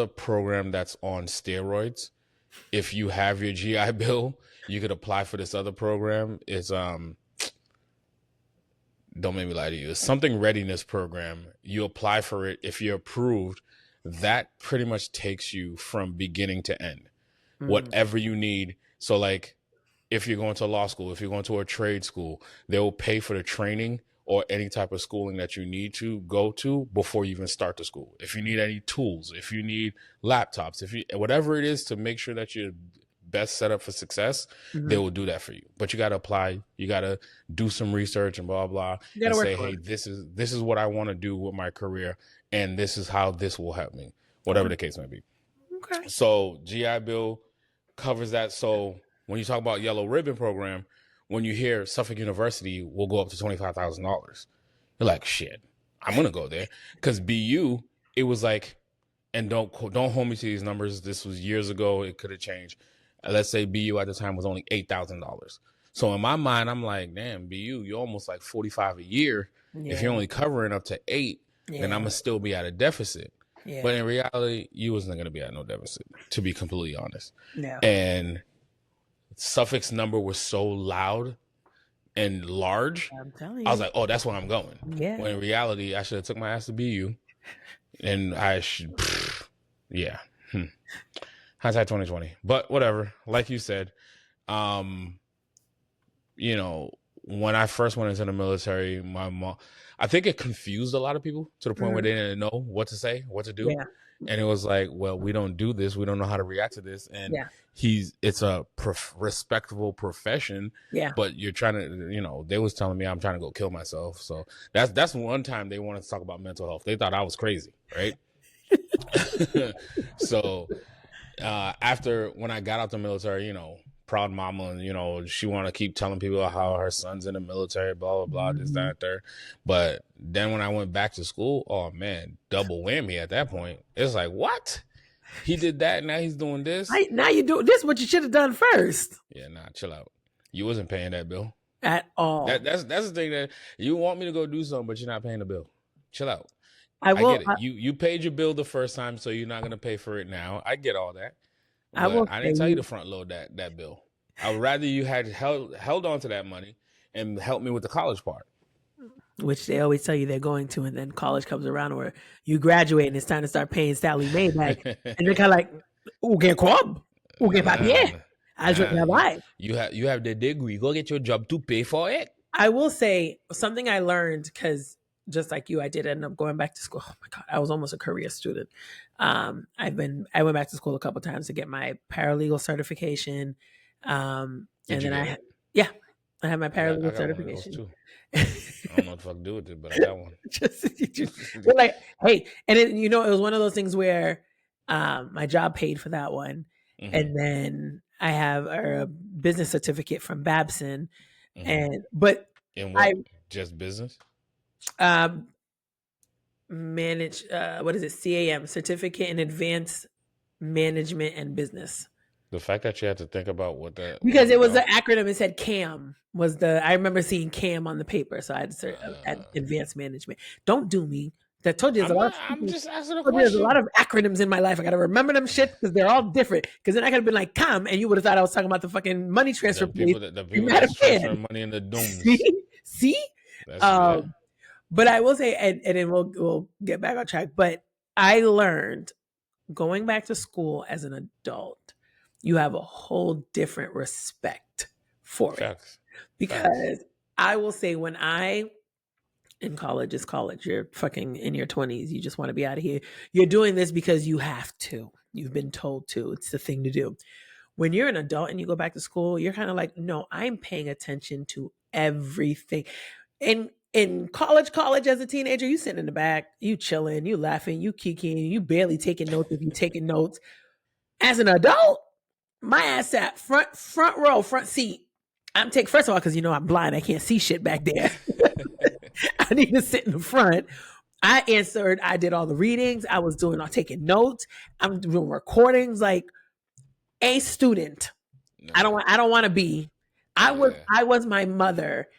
program that's on steroids. If you have your GI Bill, you could apply for this other program. It's don't make me lie to you. It's something readiness program. You apply for it. If you're approved, that pretty much takes you from beginning to end. Whatever you need. So like if you're going to law school, if you're going to a trade school, they will pay for the training or any type of schooling that you need to go to before you even start the school. If you need any tools, if you need laptops, whatever it is to make sure that you're best set up for success, they will do that for you. But you got to apply, you got to do some research and blah, blah, and say, hey, this is what I want to do with my career. And this is how this will help me, whatever the case may be. Okay. So GI Bill covers that. So when you talk about yellow ribbon program, when you hear Suffolk University will go up to $25,000, you're like, shit, I'm going to go there. Because BU, it was like, and don't hold me to these numbers. This was years ago. It could have changed. Let's say BU at the time was only $8,000. So in my mind, I'm like, damn, BU, you're almost like 45 a year. Yeah. If you're only covering up to 8, then I'm going to still be at a deficit. Yeah. But in reality, you wasn't going to be at no deficit, to be completely honest. Yeah. And Suffolk's number was so loud and large. I'm telling you. I was like, oh, that's where I'm going. Yeah. When in reality, I should have took my ass to BU. And I should, yeah. Hindsight 2020. But whatever. Like you said, when I first went into the military, my mom, I think it confused a lot of people to the point where they didn't know what to say, what to do. Yeah. And it was like, well, we don't do this. We don't know how to react to this. And it's a respectable profession. Yeah. But you're trying to, they was telling me I'm trying to go kill myself. So that's one time they wanted to talk about mental health. They thought I was crazy. Right. So after when I got out the military, proud mama, and she want to keep telling people how her son's in the military, blah blah blah, this that there. But then when I went back to school, oh man, double whammy at that point. It's like, what? He did that, now he's doing this. Now you do this. What you should have done first. Yeah, nah, chill out. You wasn't paying that bill at all. That's the thing, that you want me to go do something, but you're not paying the bill. Chill out. I get it. You paid your bill the first time, so you're not gonna pay for it now. I get all that. I didn't tell you to front load that bill. I would rather you had held on to that money and helped me with the college part. Which they always tell you they're going to, and then college comes around where you graduate and it's time to start paying Sally Mae back. And they're kind of like, get club, get papier. You have the degree. Go get your job to pay for it. I will say something I learned, because just like you, I did end up going back to school. Oh my God, I was almost a career student. I went back to school a couple of times to get my paralegal certification. And then I have my I paralegal got one of those certification. too. I don't know what the fuck to do with it, but I got one. We're like, hey, and it, it was one of those things where my job paid for that one, and then I have a business certificate from Babson, but In I what? Just business? um, manage what is it? CAM, Certificate in Advanced Management and Business. The fact that you had to think about what that Because was it was the about. acronym, it said CAM was I remember seeing CAM on the paper, so I had to at advanced management. Don't do me. I told you there's a lot of I'm just asking a there's a lot question. of acronyms in my life. I got to remember them shit because they're all different. Because then I could have been like CAM, and you would have thought I was talking about the fucking money transfer place. The You people might have that's been. transferring money in the dooms. See. That's yeah. But I will say, and then we'll get back on track. But I learned going back to school as an adult, you have a whole different respect for it. Facts. Because Facts. I will say when in college is college, you're fucking in your 20s, you just want to be out of here. You're doing this because you have to. You've been told to. It's the thing to do. When you're an adult and you go back to school, you're kind of like, no, I'm paying attention to everything. In college as a teenager, you sitting in the back, you chilling, you laughing, you kikiing, you barely taking notes if you taking notes. As an adult, my ass sat front row, front seat. I'm taking first of all because I'm blind, I can't see shit back there. I need to sit in the front. I answered. I did all the readings. I was taking notes. I'm doing recordings like a student. No. I don't want to be. I was my mother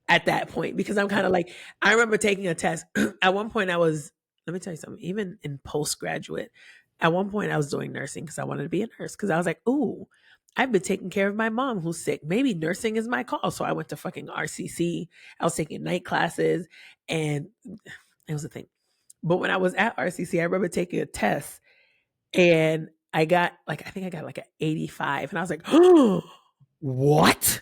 at that point because I'm kind of like, I remember taking a test. At one point let me tell you something, even in postgraduate, at one point I was doing nursing because I wanted to be a nurse because I was like, ooh, I've been taking care of my mom who's sick. Maybe nursing is my call. So I went to fucking RCC. I was taking night classes and it was a thing. But when I was at RCC, I remember taking a test and I think I got like an 85 and I was like, oh, what?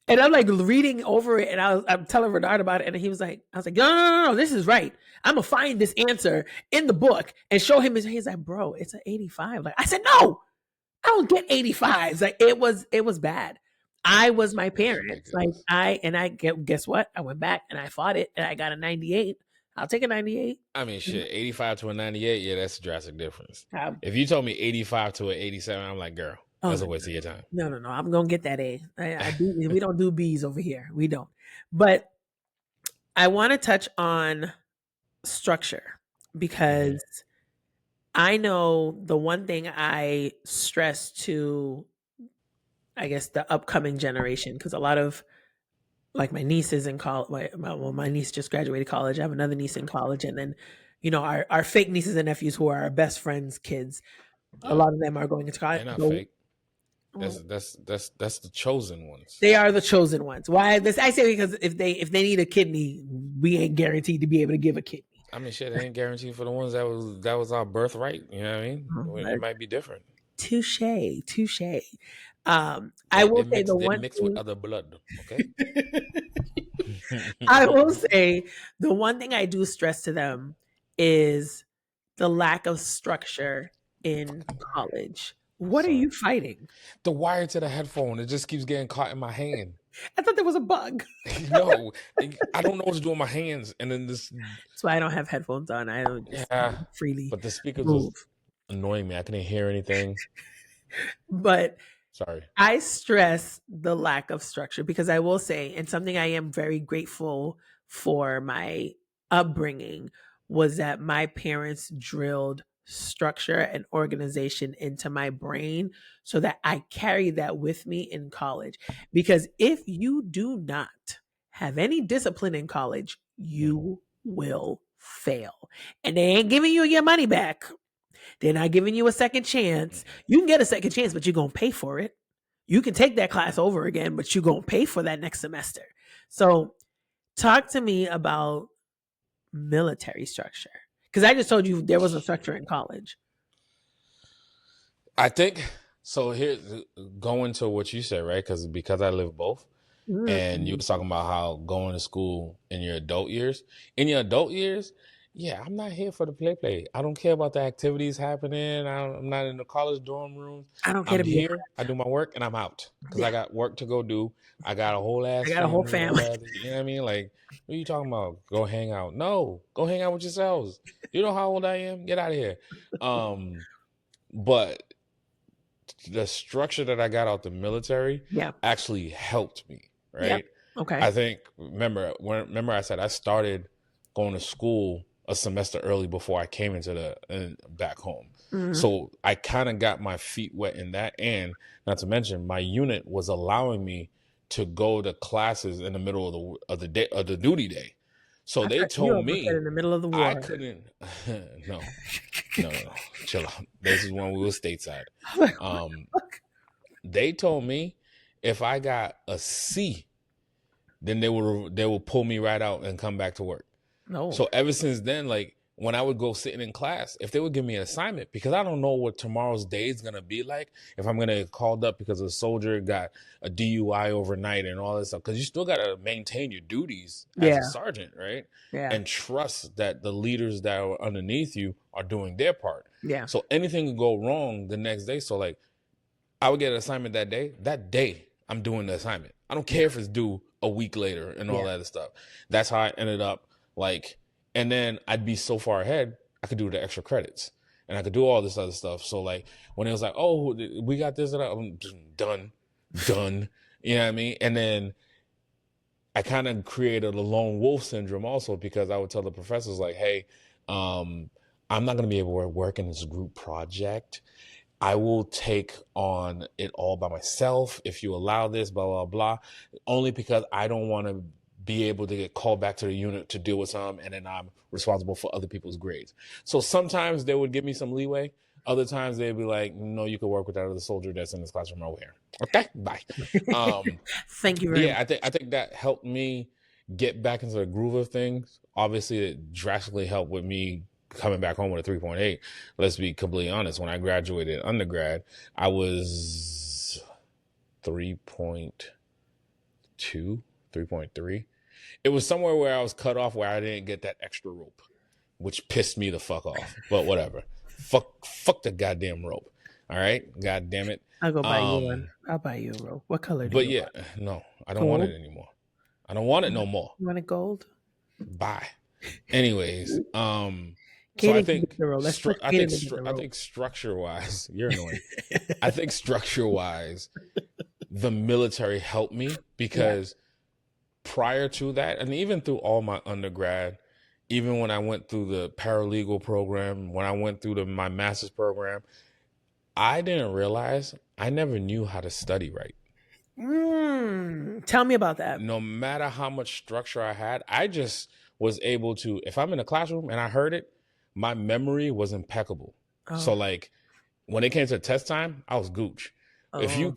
And I'm like reading over it, and I'm telling Renard about it, and he was like, I was like, no, this is right. I'm gonna find this answer in the book and show him. He's like, bro, it's an 85. Like I said, no, I don't get 85s. Like it was bad. I was my parents. Guess what? I went back and I fought it, and I got a 98. I'll take a 98. I mean, shit, 85 to a 98, yeah, that's a drastic difference. If you told me 85 to an 87, I'm like, girl. That's a waste of your time. No. I'm gonna get that A. We don't do B's over here. We don't. But I want to touch on structure because I know the one thing I stress to, I guess, the upcoming generation, because a lot of like my nieces in college. My niece just graduated college. I have another niece in college, and then our fake nieces and nephews who are our best friends' kids. Yeah. A lot of them are going into college. They're not fake. That's the chosen ones. They are the chosen ones. Why this? I say because if they need a kidney, we ain't guaranteed to be able to give a kidney. I mean, shit, they ain't guaranteed for the ones that was our birthright. You know what I mean? It might be different. Touche. I will say the one mixed with other blood. Okay. I will say the one thing I do stress to them is the lack of structure in college. What are you fighting? The wire to the headphone. It just keeps getting caught in my hand. I thought there was a bug. No, I don't know what to do with my hands. And then this. That's why I don't have headphones on. I don't just freely. But the speakers was annoying me. I couldn't hear anything. But sorry. I stress the lack of structure because I will say, and something I am very grateful for my upbringing was that my parents drilled structure and organization into my brain so that I carry that with me in college. Because if you do not have any discipline in college, you will fail. And they ain't giving you your money back. They're not giving you a second chance. You can get a second chance, but you're going to pay for it. You can take that class over again, but you're going to pay for that next semester. So talk to me about military structure. Because I just told you there was a structure in college. I think, so here, going to what you said, right? Because I live both. Mm-hmm. And you were talking about how going to school in your adult years. In your adult years, Yeah, I'm not here for the play. I don't care about the activities happening. I'm not in the college dorm rooms. I don't care I'm to be a here. I do my work and I'm out because I yeah. got work to go do. I got a whole I ass got a whole family and all family. that. You know what I mean? Like, what are you talking about? Go hang out? No, go hang out with yourselves. You know how old I am? Get out of here. Um, but the structure that I got out the military Yeah. actually helped me, Yeah. right? Okay. I think remember I said I started going to school a semester early before I came into the back home. Mm-hmm. So I kind of got my feet wet in that, and not to mention my unit was allowing me to go to classes in the middle of the day of the duty day. So I they thought you told almost said me in the middle of the I war. couldn't. No, no. Chill out. This is when we were stateside. Um, they told me if I got a C, then they will pull me right out and come back to work. No. So ever since then, like when I would go sitting in class, if they would give me an assignment, because I don't know what tomorrow's day is gonna be like, if I'm gonna get called up because a soldier got a DUI overnight and all this stuff, because you still gotta maintain your duties as a sergeant, right? Yeah. And trust that the leaders that are underneath you are doing their part. Yeah. So anything could go wrong the next day. So like I would get an assignment that day. That day, I'm doing the assignment. I don't care if it's due a week later and all that stuff. That's how I ended up like, and then I'd be so far ahead, I could do the extra credits and I could do all this other stuff. So like when it was like, oh, we got this and that, I'm just done. You know what I mean? And then I kind of created a lone wolf syndrome also because I would tell the professors like, hey, I'm not going to be able to work in this group project. I will take on it all by myself if you allow this, blah, blah, blah, only because I don't want to be able to get called back to the unit to deal with some, and then I'm responsible for other people's grades. So sometimes they would give me some leeway. Other times they'd be like, no, you could work with that other soldier that's in this classroom over here. Okay, bye. Thank you very much. I think that helped me get back into the groove of things. Obviously, it drastically helped with me coming back home with a 3.8. Let's be completely honest. When I graduated undergrad, I was 3.2, 3.3. It was somewhere where I was cut off where I didn't get that extra rope, which pissed me the fuck off. But whatever. Fuck the goddamn rope. All right? God damn it. I'll go buy you one. I'll buy you a rope. What color do you want? No, I don't want it anymore. I don't want it no more. You want it gold? Bye. Anyways, So I think structure wise, you're annoying. I think structure wise, the military helped me because prior to that, and even through all my undergrad, even when I went through the paralegal program, when I went through my master's program, I didn't realize I never knew how to study right. Tell me about that. No matter how much structure I had, I just was able to, if I'm in a classroom and I heard it, my memory was impeccable. Oh. So like when it came to test time, I was gooch. Oh. If you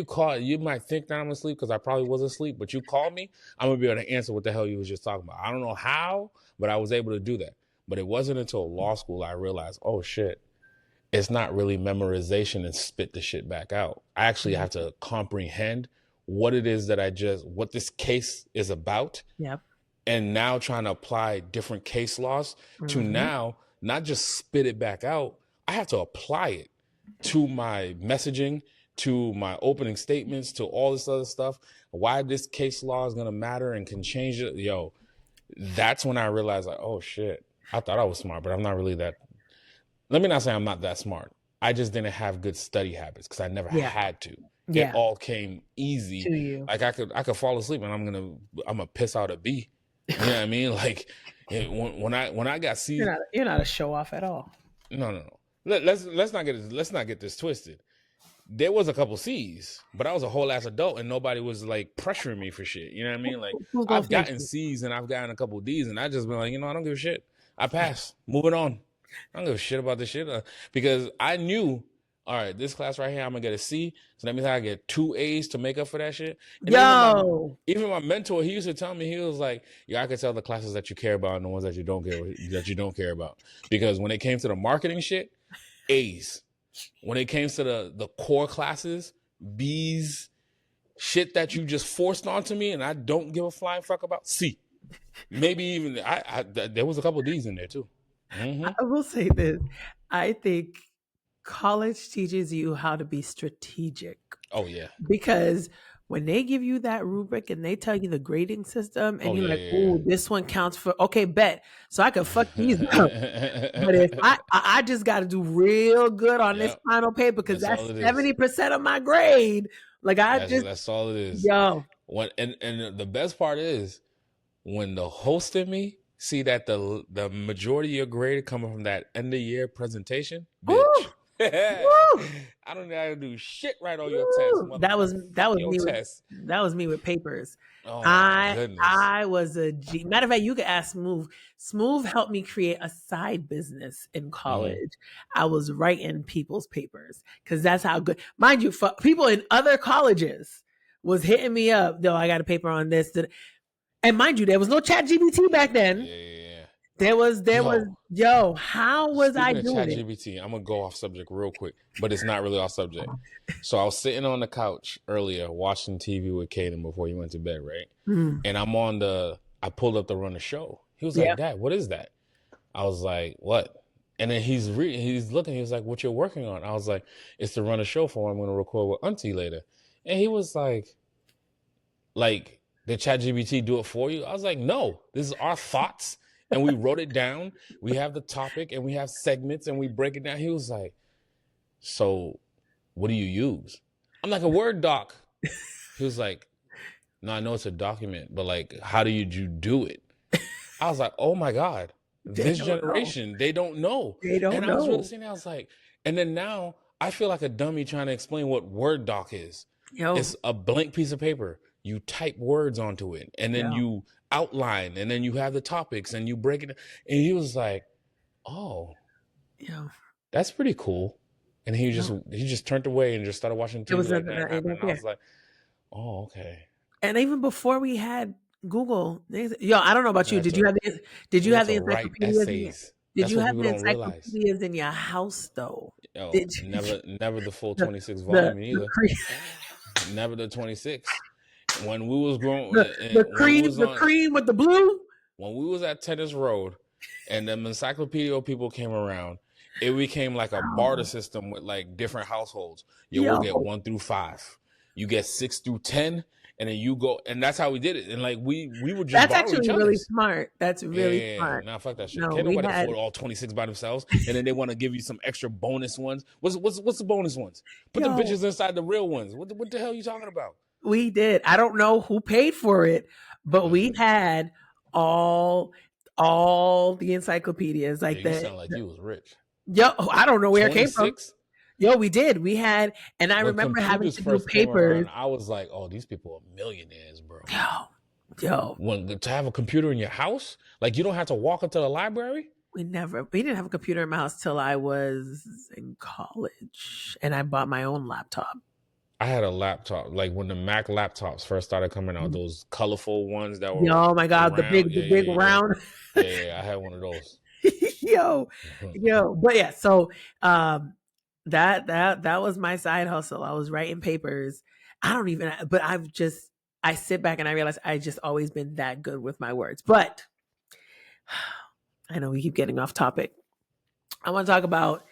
call, you might think that I'm asleep because I probably was asleep, but you call me, I'm gonna be able to answer what the hell you was just talking about. I don't know how, but I was able to do that. But it wasn't until law school I realized, oh shit, it's not really memorization and spit the shit back out. I actually have to comprehend what it is that what this case is about. Yep. And now trying to apply different case laws to now not just spit it back out. I have to apply it to my messaging, to my opening statements, to all this other stuff. Why this case law is going to matter and can change it. Yo, that's when I realized like, oh shit, I thought I was smart, but I'm not really that. Let me not say I'm not that smart. I just didn't have good study habits because I never had to. It all came easy. To you. Like I could fall asleep and I'm gonna piss out a B. You know what I mean? Like when I got C's, you're not a show off at all. No. Let's not get this twisted. There was a couple C's, but I was a whole ass adult and nobody was like pressuring me for shit. You know what I mean? Like I've gotten C's and I've gotten a couple D's and I just been like, I don't give a shit. I passed. Moving on. I don't give a shit about this shit because I knew, all right, this class right here, I'm gonna get a C, so that means I get 2 A's to make up for that shit. And even my mentor, he used to tell me, he was like, I could tell the classes that you care about and the ones that you don't care about, because when it came to the marketing shit, A's. When it came to the core classes, B's, shit that you just forced onto me and I don't give a flying fuck about, C. Maybe even there was a couple of D's in there too. I will say this. I think college teaches you how to be strategic Oh yeah. because when they give you that rubric and they tell you the grading system and Oh you're yeah. like, Yeah. "Oh, this one counts for okay, bet." So I could fuck these up. But if Yeah. I just got to do real good on this Yep. final paper because That's all that's it is. 70% of my grade. Like I just That's all it is. yo, When and the best part is when the host and me see that the majority of your grade coming from that end of year presentation, bitch. woo, woo. I don't gotta do shit right on your test, Ooh, that motherfucker. was Fuck your me with test. papers. Oh my goodness. I was a G. Matter of fact, you could ask Smooth. Smooth helped me create a side business in Mm-hmm. college. I was writing people's papers because that's how good. Mind you, for people in other colleges was hitting me up. Though I got a paper on this, and mind you, there was no Chat GBT back then. Yeah. There was Yo, yo. How was I speaking of doing Chat it? GBT, I'm gonna go off subject real quick, but it's not really off subject. So I was sitting on the couch earlier watching TV with Caden before he went to bed, right? Mm, And I pulled up to run the show. He was yeah. like, "Dad, what is that?" I was like, "What?" And then he's looking. He was like, "What you're working on?" I was like, "It's to run a show for. I'm going to record with Auntie later." And he was like, did ChatGPT do it for you? I was like, no, this is our thoughts. And we wrote it down. We have the topic and we have segments and we break it down. He was like, so what do you use? I'm like, a Word doc. He was like, no, I know it's a document, but like, how do you do it? I was like, oh my God, They this don't know. generation, they don't know. They don't And I was really know. saying, I was like, and then now I feel like a dummy trying to explain what Word doc is. Yo, It's a blank piece of paper. You type words onto it and then yo, you outline and then you have the topics and you break it. And he was like, oh, yo. that's pretty cool. And he No, just turned away and just started watching it TV was like nothing that that ain't happened. up And I there. was like, oh, okay. And even before we had Google, yo, I don't know about We you. had to Did we you had have to the write encyclopedias in your essays. That's what people don't realize. house though? Yo, Did never the full the 26 the volume the either. cream Never the 26. When we was growing, when we was the on, cream with the blue? when we was at Tennis Road, and the encyclopedia people came around, it became like a barter Oh, system with like different households. Yo, we'll get yo, 1 through 5. You get 6 through 10, and then you go, and that's how we did it. And like we would just that's borrow each actually really other's. smart. That's really Yeah. smart. Nah, fuck that shit. No, Can't we nobody had afford all 26 by themselves, and then they want to give you some extra bonus ones. What's the bonus ones? Put the yo, bitches inside the real ones. What the hell are you talking about? we did. I don't know who paid for it, but we Listen, had all all the encyclopedias yeah, like you sound like you was rich. yo, I don't know where it came from. 26. Yo, we did. We had, and I When remember having computers to do first came papers. around, I was like, "Oh, these people are millionaires, bro." Yo, yo, When to have a computer in your house, like you don't have to walk up to the library. we didn't have a computer in my house till I was in college, and I bought my own laptop. I had a laptop, like when the Mac laptops first started coming out, those colorful ones that were Yo, my God, round. the big round. I had one of those. yo, yo, but yeah, so that was my side hustle. I was writing papers. I don't even, but I sit back and I realize I just always been that good with my words. But I know we keep getting off topic. I want to talk about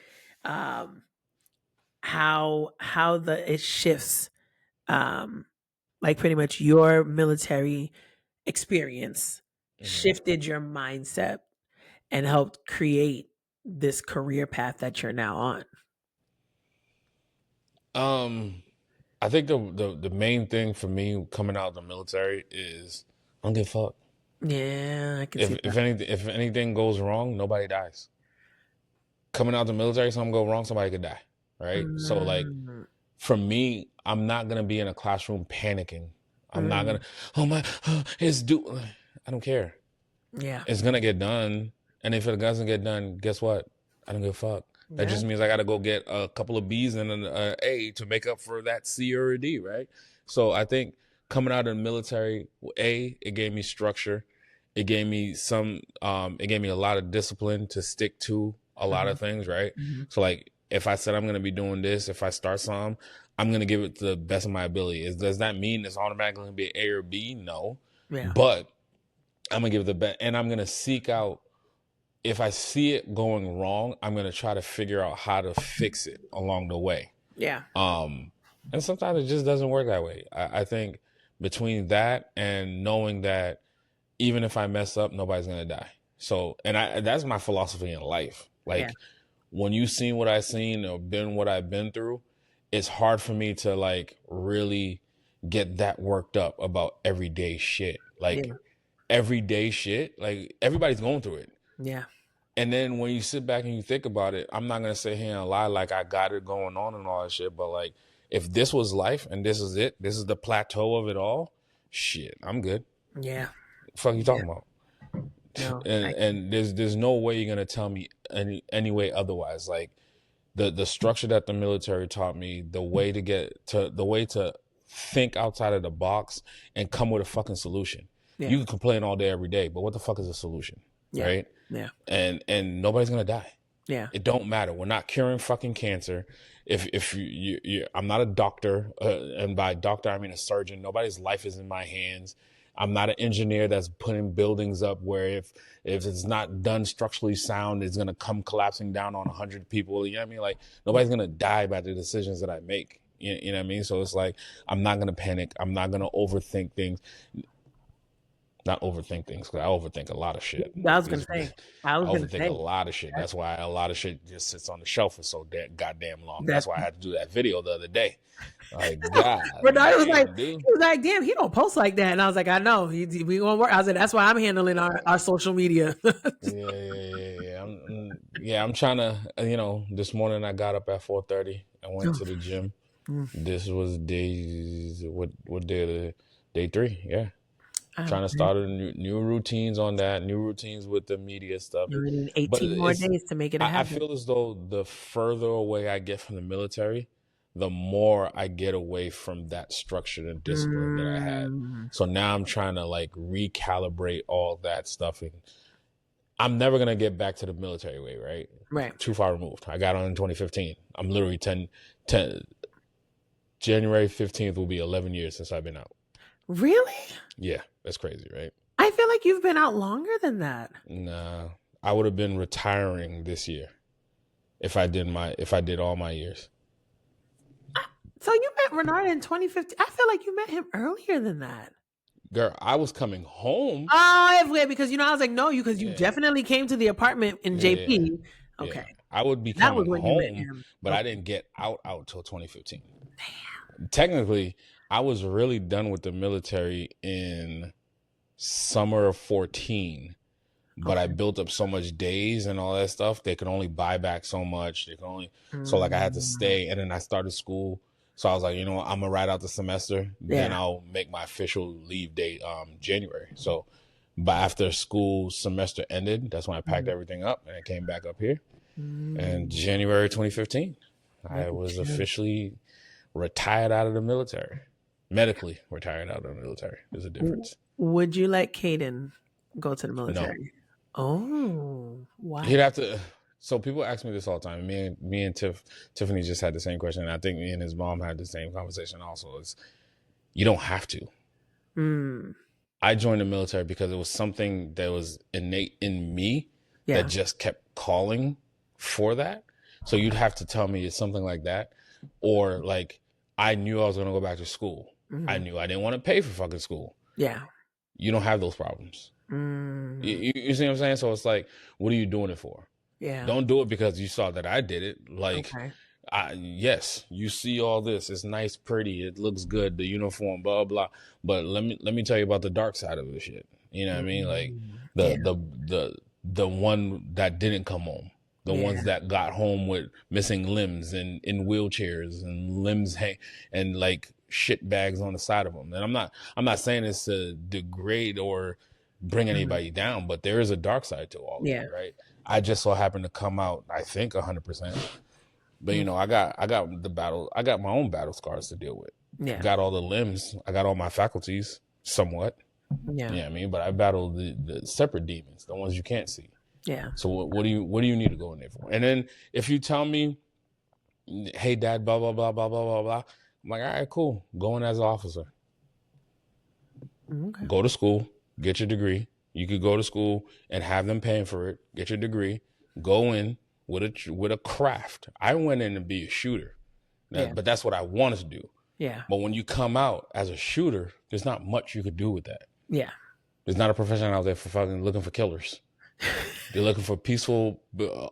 um, how it shifts, like pretty much your military experience Mhm. shifted your mindset and helped create this career path that you're now on. I think the main thing for me coming out of the military is I don't give a fuck. Yeah, I can see that. If anything goes wrong, nobody dies. Coming out of the military, something go wrong, somebody could die, right? So like Mm, for me, I'm not gonna be in a classroom panicking. I'm not mm, gonna, oh my, it's due. I don't care. yeah, It's gonna get done, and if it doesn't get done, guess what? I don't give a fuck. That yeah, just means I got to go get a couple of B's and an A to make up for that C or a D, right? So I think coming out of the military, it gave me structure. It gave me it gave me a lot of discipline to stick to a lot mhm, of things, right? mhm, So like if I said I'm gonna be doing this, if I start some, I'm gonna give it to the best of my ability. Does that mean it's automatically gonna be an A or B? No, yeah, but I'm gonna give it the best, and I'm gonna seek out. If I see it going wrong, I'm gonna try to figure out how to fix it along the way. Yeah. And sometimes it just doesn't work that way. I think between that and knowing that even if I mess up, nobody's gonna die. So, and that's my philosophy in life. Yeah. Like when you've seen what I've seen or been what I've been through, it's hard for me to like really get that worked up about everyday shit. Like everyday shit, like everybody's going through it. Yeah. And then when you sit back and you think about it, I'm not gonna sit here and lie like I got it going on and all that shit. But like, if this was life and this is it, this is the plateau of it all, shit, I'm good. Yeah. What the fuck you talking about? No, And there's no way you're gonna tell me any way otherwise. Like the structure that the military taught me, the way to think outside of the box and come with a fucking solution. Yeah. You can complain all day every day, but what the fuck is a solution? Yeah. Right? Yeah. And nobody's gonna die. Yeah. It don't matter. We're not curing fucking cancer. If you I'm not a doctor, and by doctor I mean a surgeon. Nobody's life is in my hands. I'm not an engineer that's putting buildings up where if it's not done structurally sound, it's gonna come collapsing down on 100 people. You know what I mean? Like nobody's gonna die by the decisions that I make. You know what I mean? So it's like I'm not gonna panic. I'm not gonna overthink things. Not overthink things, because I overthink a lot of shit. I was gonna say. I overthink a lot of shit. That's why a lot of shit just sits on the shelf for so goddamn long. That's why I had to do that video the other day. Like, God. Bernard was like, dude. He was like, damn, he don't post like that. And I was like, I know. We gonna work. I was like, that's why I'm handling our social media. I'm trying to, this morning I got up at 4:30. I went to the gym. This was what day? Day 3, yeah. Trying to start new routines on that, new routines with the media stuff. You need 18 more days to make it happen. I feel as though the further away I get from the military, the more I get away from that structure and discipline that I had. So now I'm trying to like recalibrate all that stuff. And I'm never going to get back to the military way, right? Right. Too far removed. I got on in 2015. I'm literally 10 January 15th will be 11 years since I've been out. Really? Yeah, that's crazy, right? I feel like you've been out longer than that. Nah, I would have been retiring this year if I did all my years. So you met Renard in 2015. I feel like you met him earlier than that. Girl, I was coming home. Oh, because I was like, no, because you definitely came to the apartment in JP. Yeah. Okay. Yeah. I would be coming home, but I didn't get out till 2015. Damn. Technically, I was really done with the military in summer of 14, but I built up so much days and all that stuff. They could only buy back so much. They could only, so like I had to stay, and then I started school. So I was like, I'm gonna ride out the semester. Then I'll make my official leave date January. So, but after school semester ended, that's when I packed everything up and I came back up here. And January 2015, I was officially retired out of the military. Medically retired out of the military. There's a difference. Would you let Caden go to the military? No. Oh, why? He'd have to. So people ask me this all the time. Me and Tiffany just had the same question. And I think me and his mom had the same conversation also. Is you don't have to. I joined the military because it was something that was innate in me that just kept calling for that. So you'd have to tell me it's something like that, or like I knew I was going to go back to school. I knew I didn't want to pay for fucking school. Yeah. You don't have those problems. You see what I'm saying? So it's like, what are you doing it for? Yeah. Don't do it because you saw that I did it. Like, yes, you see all this. It's nice, pretty. It looks good. The uniform, blah, blah. But let me tell you about the dark side of the shit. You know what I mean? Like the one that didn't come home. The ones that got home with missing limbs and in wheelchairs and limbs and like shit bags on the side of them. And I'm not saying this to degrade or bring anybody down, but there is a dark side to all of it, right? I just so happened to come out, I think 100%. But I got my own battle scars to deal with. Yeah. Got all the limbs. I got all my faculties somewhat. Yeah. You know what I mean? But I battled the separate demons, the ones you can't see. Yeah. So what do you need to go in there for? And then if you tell me, hey dad, blah, blah, blah, blah, blah, blah, blah, I'm like, all right, cool. Go in as an officer. Okay. Go to school, get your degree, You could go to school and have them paying for it, get your degree, go in with a craft. I went in to be a shooter, but that's what I wanted to do. Yeah. But when you come out as a shooter, there's not much you could do with that. Yeah. There's not a profession out there for fucking looking for killers. They're looking for peaceful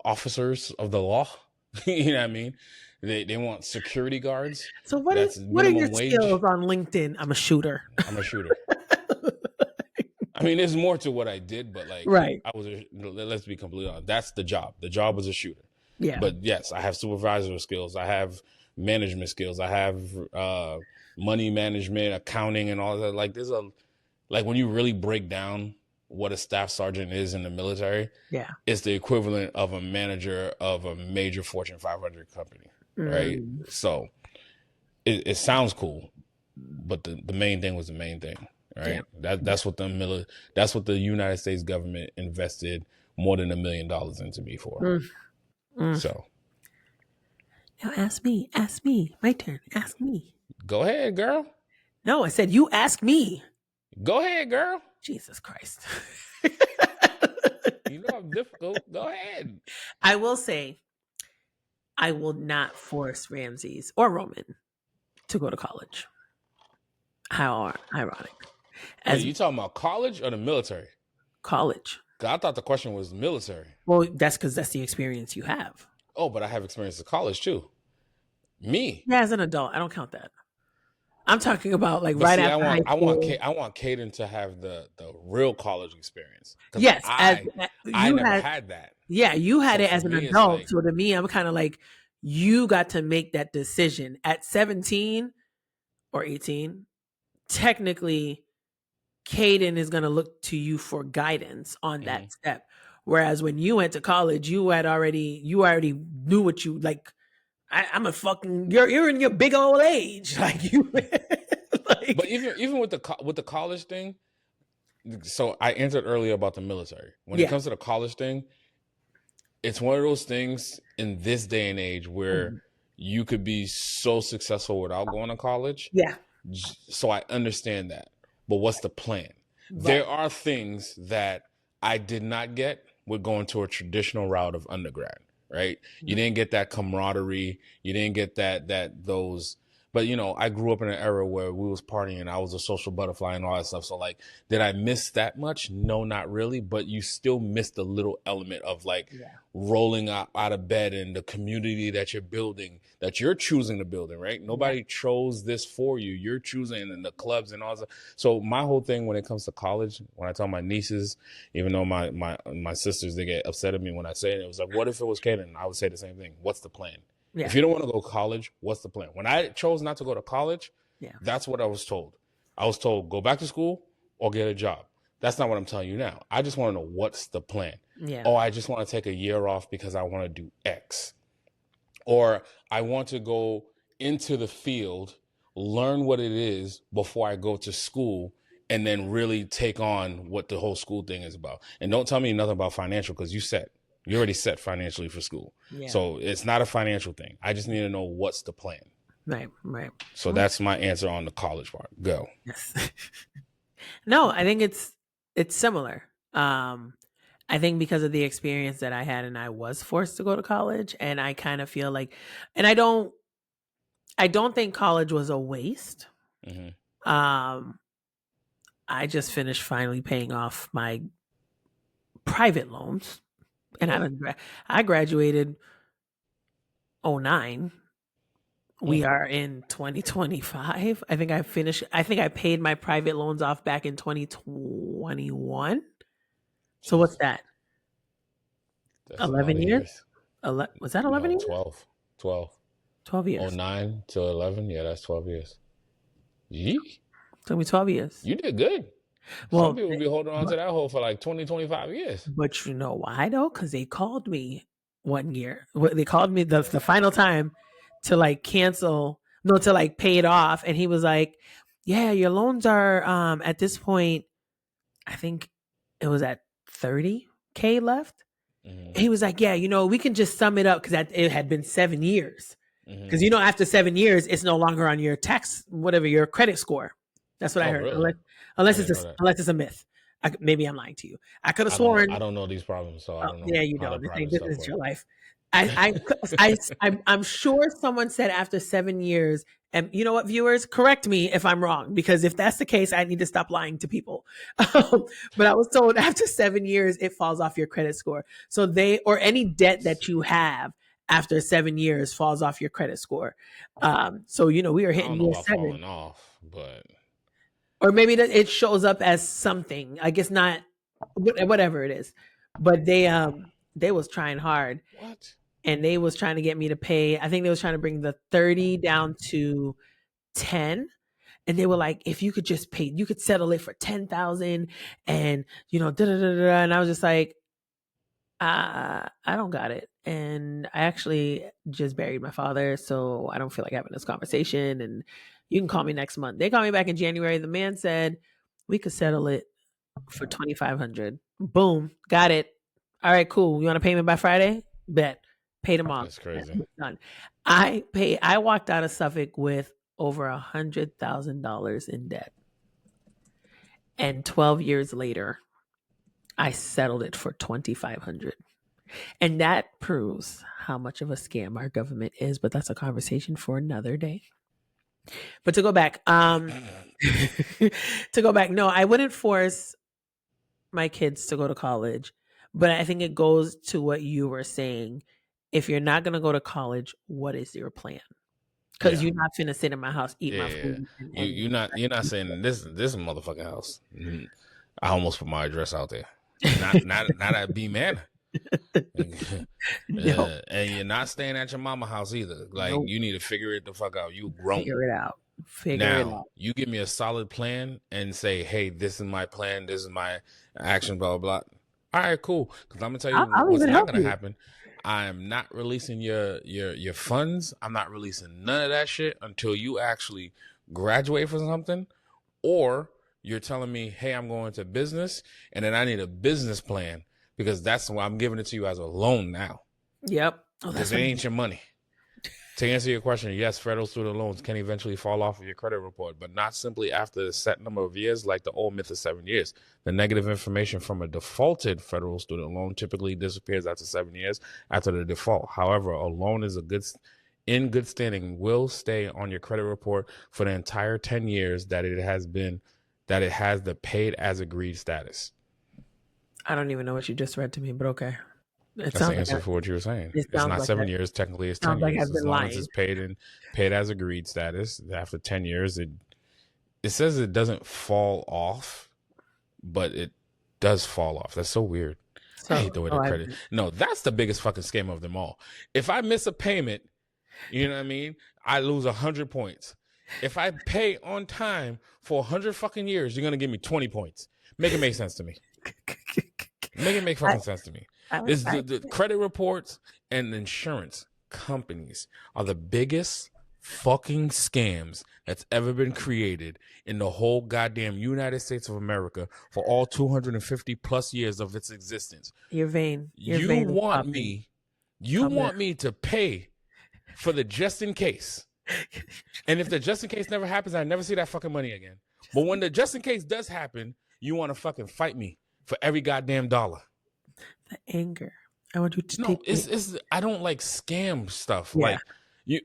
officers of the law. You know what I mean? They want security guards. So what are your skills on LinkedIn? I'm a shooter. I'm a shooter. I mean, there's more to what I did, but like, right. Let's be completely honest. That's the job. The job was a shooter. Yeah. But yes, I have supervisor skills. I have management skills. I have money management, accounting, and all that. Like, like when you really break down what a staff sergeant is in the military, it's the equivalent of a manager of a major Fortune 500 company, right? So it sounds cool, but the main thing was the main thing, right? That's what the United States government invested more than $1 million into me for. So now ask me, my turn, ask me. Go ahead, girl. No, I said you ask me. Go ahead, girl. Jesus Christ. You know I'm difficult. Go ahead. I will say, I will not force Ramses or Roman to go to college. How ironic. Are you talking about college or the military? College. I thought the question was military. Well, that's because that's the experience you have. Oh, but I have experience at college too. Me. Yeah, as an adult, I don't count that. I'm talking about like after high school. I want Caden to have the real college experience. Yes, I never had that. Yeah, you had it as an adult. Like, so to me, I'm kind of like, you got to make that decision at 17 or 18. Technically, Caden is going to look to you for guidance on that step. Whereas when you went to college, you already knew what you like. I'm a fucking you're in your big old age, like you. Like, but even with the college thing, so I answered earlier about the military. When it comes to the college thing, it's one of those things in this day and age where you could be so successful without going to college. Yeah. So I understand that, but what's the plan? Right. There are things that I did not get with going to a traditional route of undergrad. Right. You didn't get that camaraderie. You didn't get those. But, you know, I grew up in an era where we was partying. I was a social butterfly and all that stuff. So, like, did I miss that much? No, not really. But you still missed a little element of, like, rolling out of bed and the community that you're building, that you're choosing to build in, right? Nobody chose this for you. You're choosing in the clubs and all that. So my whole thing when it comes to college, when I tell my nieces, even though my sisters, they get upset at me when I say it, it was like, what if it was Caden? I would say the same thing. What's the plan? Yeah. If you don't want to go to college, what's the plan? When I chose not to go to college, that's what I was told. I was told, go back to school or get a job. That's not what I'm telling you now. I just want to know what's the plan. Yeah. Oh, I just want to take a year off because I want to do X. Or I want to go into the field, learn what it is before I go to school, and then really take on what the whole school thing is about. And don't tell me nothing about financial because you're already set financially for school. Yeah. So it's not a financial thing. I just need to know what's the plan. Right. So that's my answer on the college part. Go. Yes. No, I think it's similar. I think because of the experience that I had and I was forced to go to college, and I kind of feel like, and I don't think college was a waste. Mm-hmm. I just finished finally paying off my private loans. And I graduated 2009. We are in 2025. I think I paid my private loans off back in 2021. So what's that? That's 11 years? Was that 11 years? 12 years. 09 to 11. Yeah, that's 12 years. Yee. Took me 12 years. You did good. Well, some people will be holding on to that hole for like 20, 25 years. But you know why, though? Because they called me one year. They called me the final time to like to like pay it off. And he was like, yeah, your loans are at this point, I think it was at 30K left. Mm-hmm. And he was like, yeah, we can just sum it up because it had been 7 years. Because, after 7 years, it's no longer on your tax, whatever, your credit score. That's what I heard. Really? Unless it's a myth. Maybe I'm lying to you. I could have I don't know. sworn. I don't know these problems, so I don't know Yeah, you how the don't. private This stuff is works. your life. I'm sure someone said after 7 years, and you know what, viewers, correct me if I'm wrong, because if that's the case, I need to stop lying to people. But I was told after 7 years, it falls off your credit score. So or any debt that you have after 7 years falls off your credit score. So, we were I hitting don't know year about 7. falling off, but Or maybe it shows up as something. I guess not, whatever it is. But they was trying hard, what? and they was trying to get me to pay. I think they was trying to bring the 30 down to 10. And they were like, if you could just pay, you could settle it for 10,000, and da da da da. And I was just like, I don't got it. And I actually just buried my father, so I don't feel like having this conversation. And you can call me next month. They called me back in January. The man said we could settle it for 2,500. Boom, got it. All right, cool. You want to pay me by Friday? Bet. Paid him off. That's crazy. Done. I walked out of Suffolk with over $100,000 in debt, and 12 years later, I settled it for 2,500. And that proves how much of a scam our government is. But that's a conversation for another day. But to go back, no, I wouldn't force my kids to go to college, but I think it goes to what you were saying. If you're not going to go to college, what is your plan? Because you're not finna sit in my house, eat my food. You're not saying this motherfucking house. I almost put my address out there. Not at B Manor. No. And you're not staying at your mama house either. Like, Nope. you need to figure it the fuck out. You grown. Figure it out. Now, you give me a solid plan and say, hey, this is my plan, this is my action, blah, blah, blah. All right, cool. Because I'm going to tell you what's not going to happen. I'm not releasing your funds. I'm not releasing none of that shit until you actually graduate from something, or you're telling me, hey, I'm going to business, and then I need a business plan, because that's why I'm giving it to you as a loan now. Yep. Because it ain't your money. To answer your question, yes, federal student loans can eventually fall off of your credit report, but not simply after a set number of years like the old myth of 7 years. The negative information from a defaulted federal student loan typically disappears after 7 years after the default. However, a loan is in good standing will stay on your credit report for the entire 10 years that it has the paid as agreed status. I don't even know what you just read to me, but okay. That's the answer for what you were saying. It's not like 7 years. Technically, it's 10 like years. I've As been long lying. as it's paid as agreed status. After 10 years, it says it doesn't fall off, but it does fall off. That's so weird. I hate the way the credit. No, that's the biggest fucking scam of them all. If I miss a payment, you know what I mean, I lose 100 points. If I pay on time for 100 fucking years, you're gonna give me 20 points. Make it make sense to me. Make it make fucking sense to me. It's the credit reports and insurance companies are the biggest fucking scams that's ever been created in the whole goddamn United States of America for all 250 plus years of its existence. You're vain. You want me to pay for the just in case. And if the just in case never happens, I never see that fucking money again. But when the just in case does happen, you want to fucking fight me for every goddamn dollar. The anger. I want you to take I don't like scam stuff. Yeah. Like, you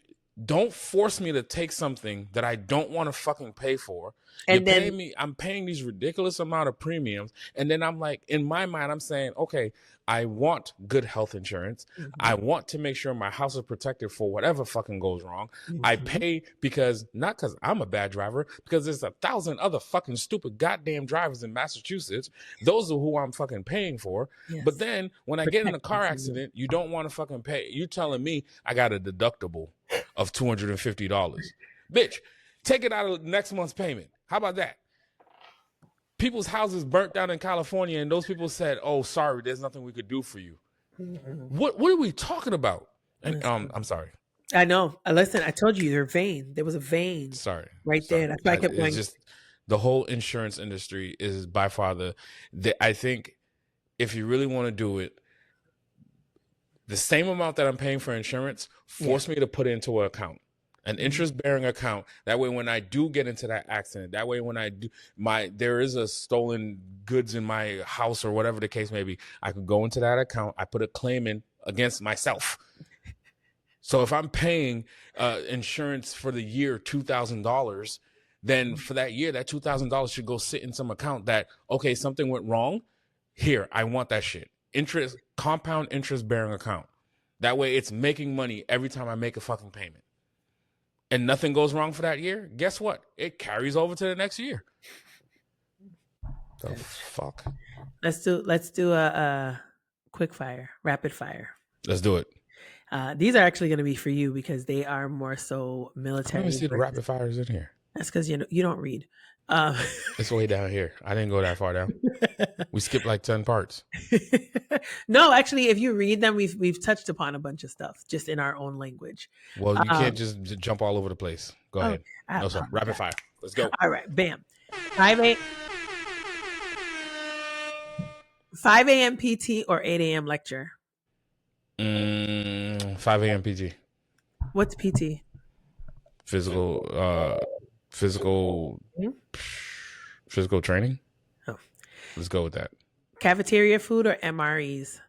don't force me to take something that I don't want to fucking pay for. And I'm paying these ridiculous amount of premiums. And then I'm like, in my mind, I'm saying, okay, I want good health insurance. Mm-hmm. I want to make sure my house is protected for whatever fucking goes wrong. Mm-hmm. I pay not because I'm a bad driver, because there's 1,000 other fucking stupid goddamn drivers in Massachusetts. Those are who I'm fucking paying for. Yes. But then when I get in a car accident, you don't want to fucking pay. You're telling me I got a deductible of $250. Bitch, take it out of next month's payment. How about that? People's houses burnt down in California, and those people said, "Oh, sorry, there's nothing we could do for you." Mm-hmm. What are we talking about? And I'm sorry. I know. Listen, I told you, you're vain. There was a vein. Sorry. There. That's why I kept going. Just the whole insurance industry is by far I think if you really want to do it, the same amount that I'm paying for insurance, force me to put it into an account. An interest-bearing account. That way, when I do get into that accident, that way when I do there is a stolen goods in my house or whatever the case may be, I could go into that account. I put a claim in against myself. So if I'm paying insurance for the year $2,000, then for that year, that $2,000 should go sit in some account that, okay, something went wrong. Here, I want that shit. Compound interest-bearing account. That way, it's making money every time I make a fucking payment. And nothing goes wrong for that year, guess what? It carries over to the next year. The fuck? Let's do a quick fire, rapid fire. Let's do it. These are actually going to be for you because they are more so military. Let me see the rapid fires in here. That's because you don't read. It's way down here. I didn't go that far down. We skipped like 10 parts. No, actually, if you read them, we've touched upon a bunch of stuff just in our own language. Well, you can't just jump all over the place. Go ahead. No, sir. Rapid fire. Let's go. All right. Bam. 5 a.m. PT or 8 a.m. lecture? 5 a.m. PT. What's PT? Physical training. Oh. Let's go with that. Cafeteria food or MREs?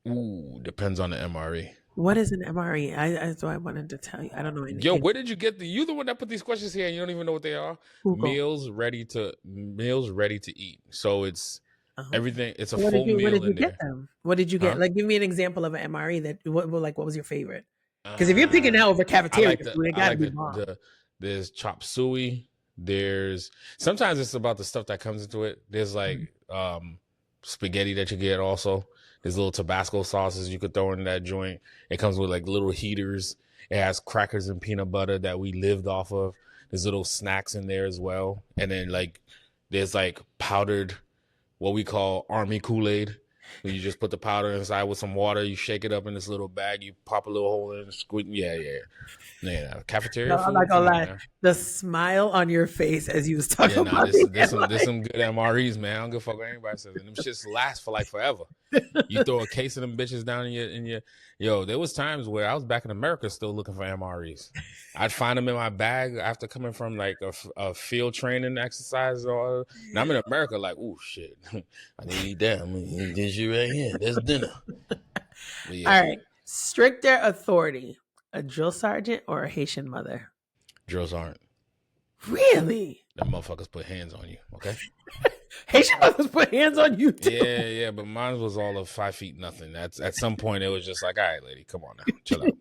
Ooh, depends on the MRE. What is an MRE? That's what I wanted to tell you. I don't know anything. Yo, where did you get you the one that put these questions here and you don't even know what they are? Google. Meals ready to eat. So it's everything. It's a full meal What did you in get there. them? What did you get? Like, give me an example of an MRE what was your favorite? Because if you're picking that over cafeteria food, it gotta be bomb. There's chop suey. There's sometimes it's about the stuff that comes into it. There's like spaghetti that you get also. There's little Tabasco sauces you could throw in that joint. It comes with like little heaters. It has crackers and peanut butter that we lived off of. There's little snacks in there as well. And then like there's like powdered, what we call Army Kool-Aid. You just put the powder inside with some water. You shake it up in this little bag. You pop a little hole in it. Squeeze. Yeah. Cafeteria food. I'm not gonna lie. The smile on your face as you was talking about there's some good MREs, man. I don't give a fuck what anybody says. And them shits last for like forever. You throw a case of them bitches down in your. Yo, there was times where I was back in America still looking for MREs. I'd find them in my bag after coming from like a field training exercise, and I'm in America like, oh shit, I need to eat that. I'm gonna eat this shit right here. That's dinner. Yeah. All right, stricter authority: a drill sergeant or a Haitian mother? Drills aren't. Really? Them motherfuckers put hands on you, okay? Haitian mothers put hands on you too. Yeah, but mine was all of 5 feet nothing. That's at some point it was just like, all right, lady, come on now, chill out.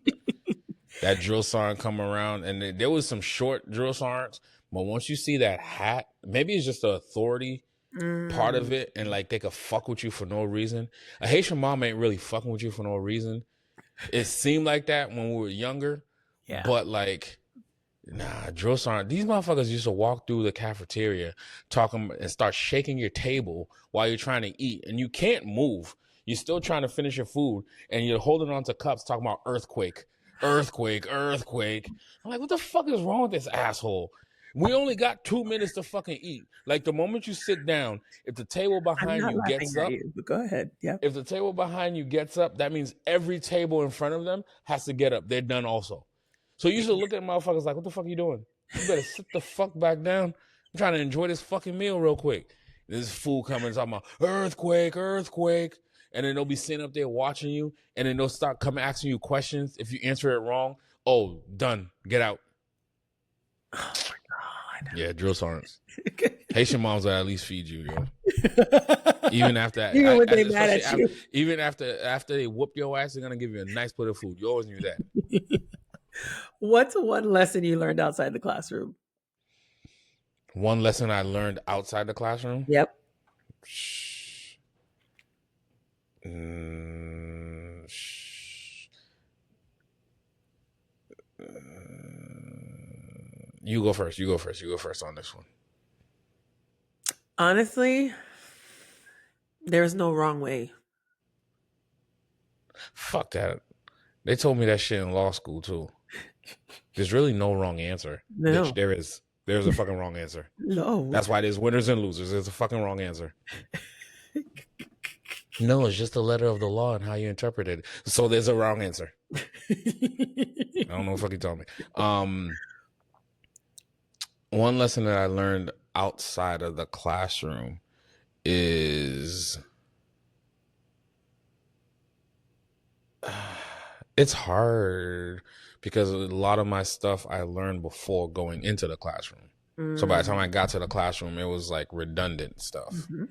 That drill sergeant come around, and there was some short drill sergeants, but once you see that hat, maybe it's just the authority part of it, and like they could fuck with you for no reason. A Haitian mom ain't really fucking with you for no reason. It seemed like that when we were younger, but like. Nah, drill sergeant. These motherfuckers used to walk through the cafeteria talking and start shaking your table while you're trying to eat, and you can't move. You're still trying to finish your food, and you're holding on to cups talking about earthquake. I'm like, what the fuck is wrong with this asshole? We only got 2 minutes to fucking eat. Like the moment you sit down, if the table behind you gets up, but go ahead. Yeah. If the table behind you gets up, that means every table in front of them has to get up. They're done also. So you used to look at motherfuckers like, what the fuck are you doing? You better sit the fuck back down. I'm trying to enjoy this fucking meal real quick. This fool coming talking about earthquake. And then they'll be sitting up there watching you. And then they'll start coming asking you questions. If you answer it wrong, oh, done. Get out. Oh my God. Yeah, drill sergeants. Haitian moms will at least feed you, yo. Even after even after they whoop your ass, they're gonna give you a nice plate of food. You always knew that. What's one lesson you learned outside the classroom? One lesson I learned outside the classroom? Yep. You go first. You go first on this one. Honestly, there's no wrong way. Fuck that. They told me that shit in law school too. There's really no wrong answer. No. Bitch, there is. There's a fucking wrong answer. No. That's why there's winners and losers. There's a fucking wrong answer. No, it's just the letter of the law and how you interpret it. So there's a wrong answer. I don't know what fuck you told me. One lesson that I learned outside of the classroom is it's hard because a lot of my stuff I learned before going into the classroom. So by the time I got to the classroom, it was like redundant stuff. Mm-hmm.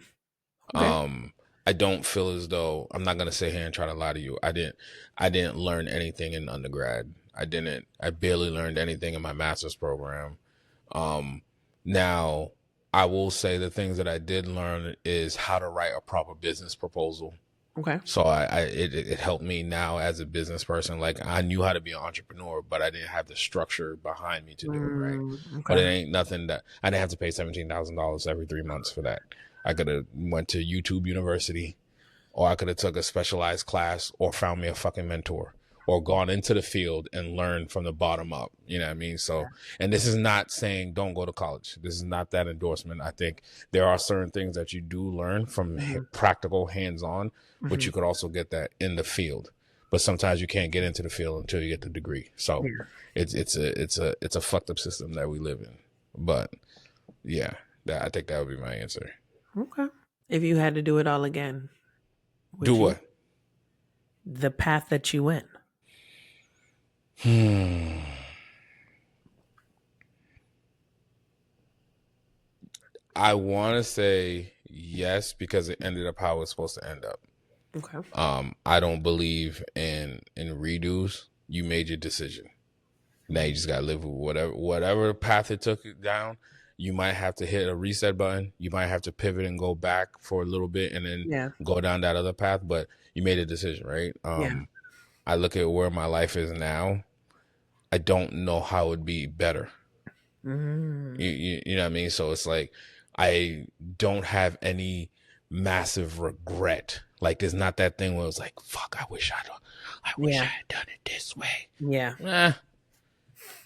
Okay. I don't feel as though I'm not gonna sit here and try to lie to you. I didn't learn anything in undergrad. I barely learned anything in my master's program. Now I will say the things that I did learn is how to write a proper business proposal. Okay. So it helped me now as a business person. Like I knew how to be an entrepreneur, but I didn't have the structure behind me to do it right. Okay. But it ain't nothing that I didn't have to pay $17,000 every 3 months for that. I could have went to YouTube University, or I could have took a specialized class, or found me a fucking mentor, or gone into the field and learned from the bottom up. You know what I mean? So, and this is not saying don't go to college. This is not that endorsement. I think there are certain things that you do learn from practical hands-on, but you could also get that in the field. But sometimes you can't get into the field until you get the degree. So it's a fucked up system that we live in. But yeah, I think that would be my answer. Okay. If you had to do it all again, Do what? The path that you went. I want to say yes because it ended up how it was supposed to end up. Okay. I don't believe in redos. You made your decision. Now you just gotta live with whatever path it took it down. You might have to hit a reset button. You might have to pivot and go back for a little bit and then go down that other path. But you made a decision, right? I look at where my life is now. I don't know how it would be better. You know what I mean? So it's like I don't have any massive regret. Like there's not that thing where it's like, fuck, I wish I had done it this way. Yeah. You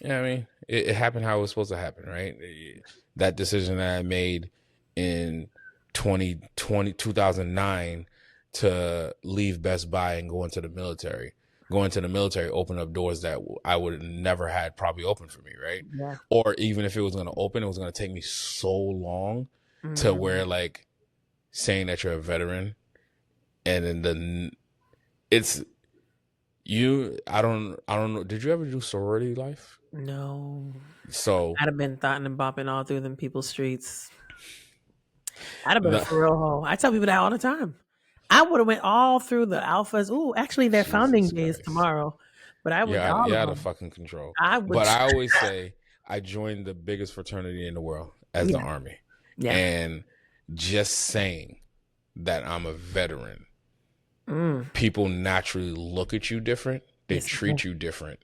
know what I mean? It happened how it was supposed to happen, right? That decision that I made in 2009 to leave Best Buy and go into the military. Going to the military opened up doors that I would have never had probably open for me, right? Yeah. Or even if it was going to open, it was going to take me so long to where like saying that you're a veteran and then it's you. I don't know. Did you ever do sorority life? No. So I'd have been thotting and bopping all through them people's streets. I'd have been a for real hoe. I tell people that all the time. I would have went all through the alphas. Ooh, actually, their founding day is tomorrow. But I would all out of of them. fucking control. But I always say I joined the biggest fraternity in the world as the Army. Yeah. And just saying that I'm a veteran, people naturally look at you different. They treat you different.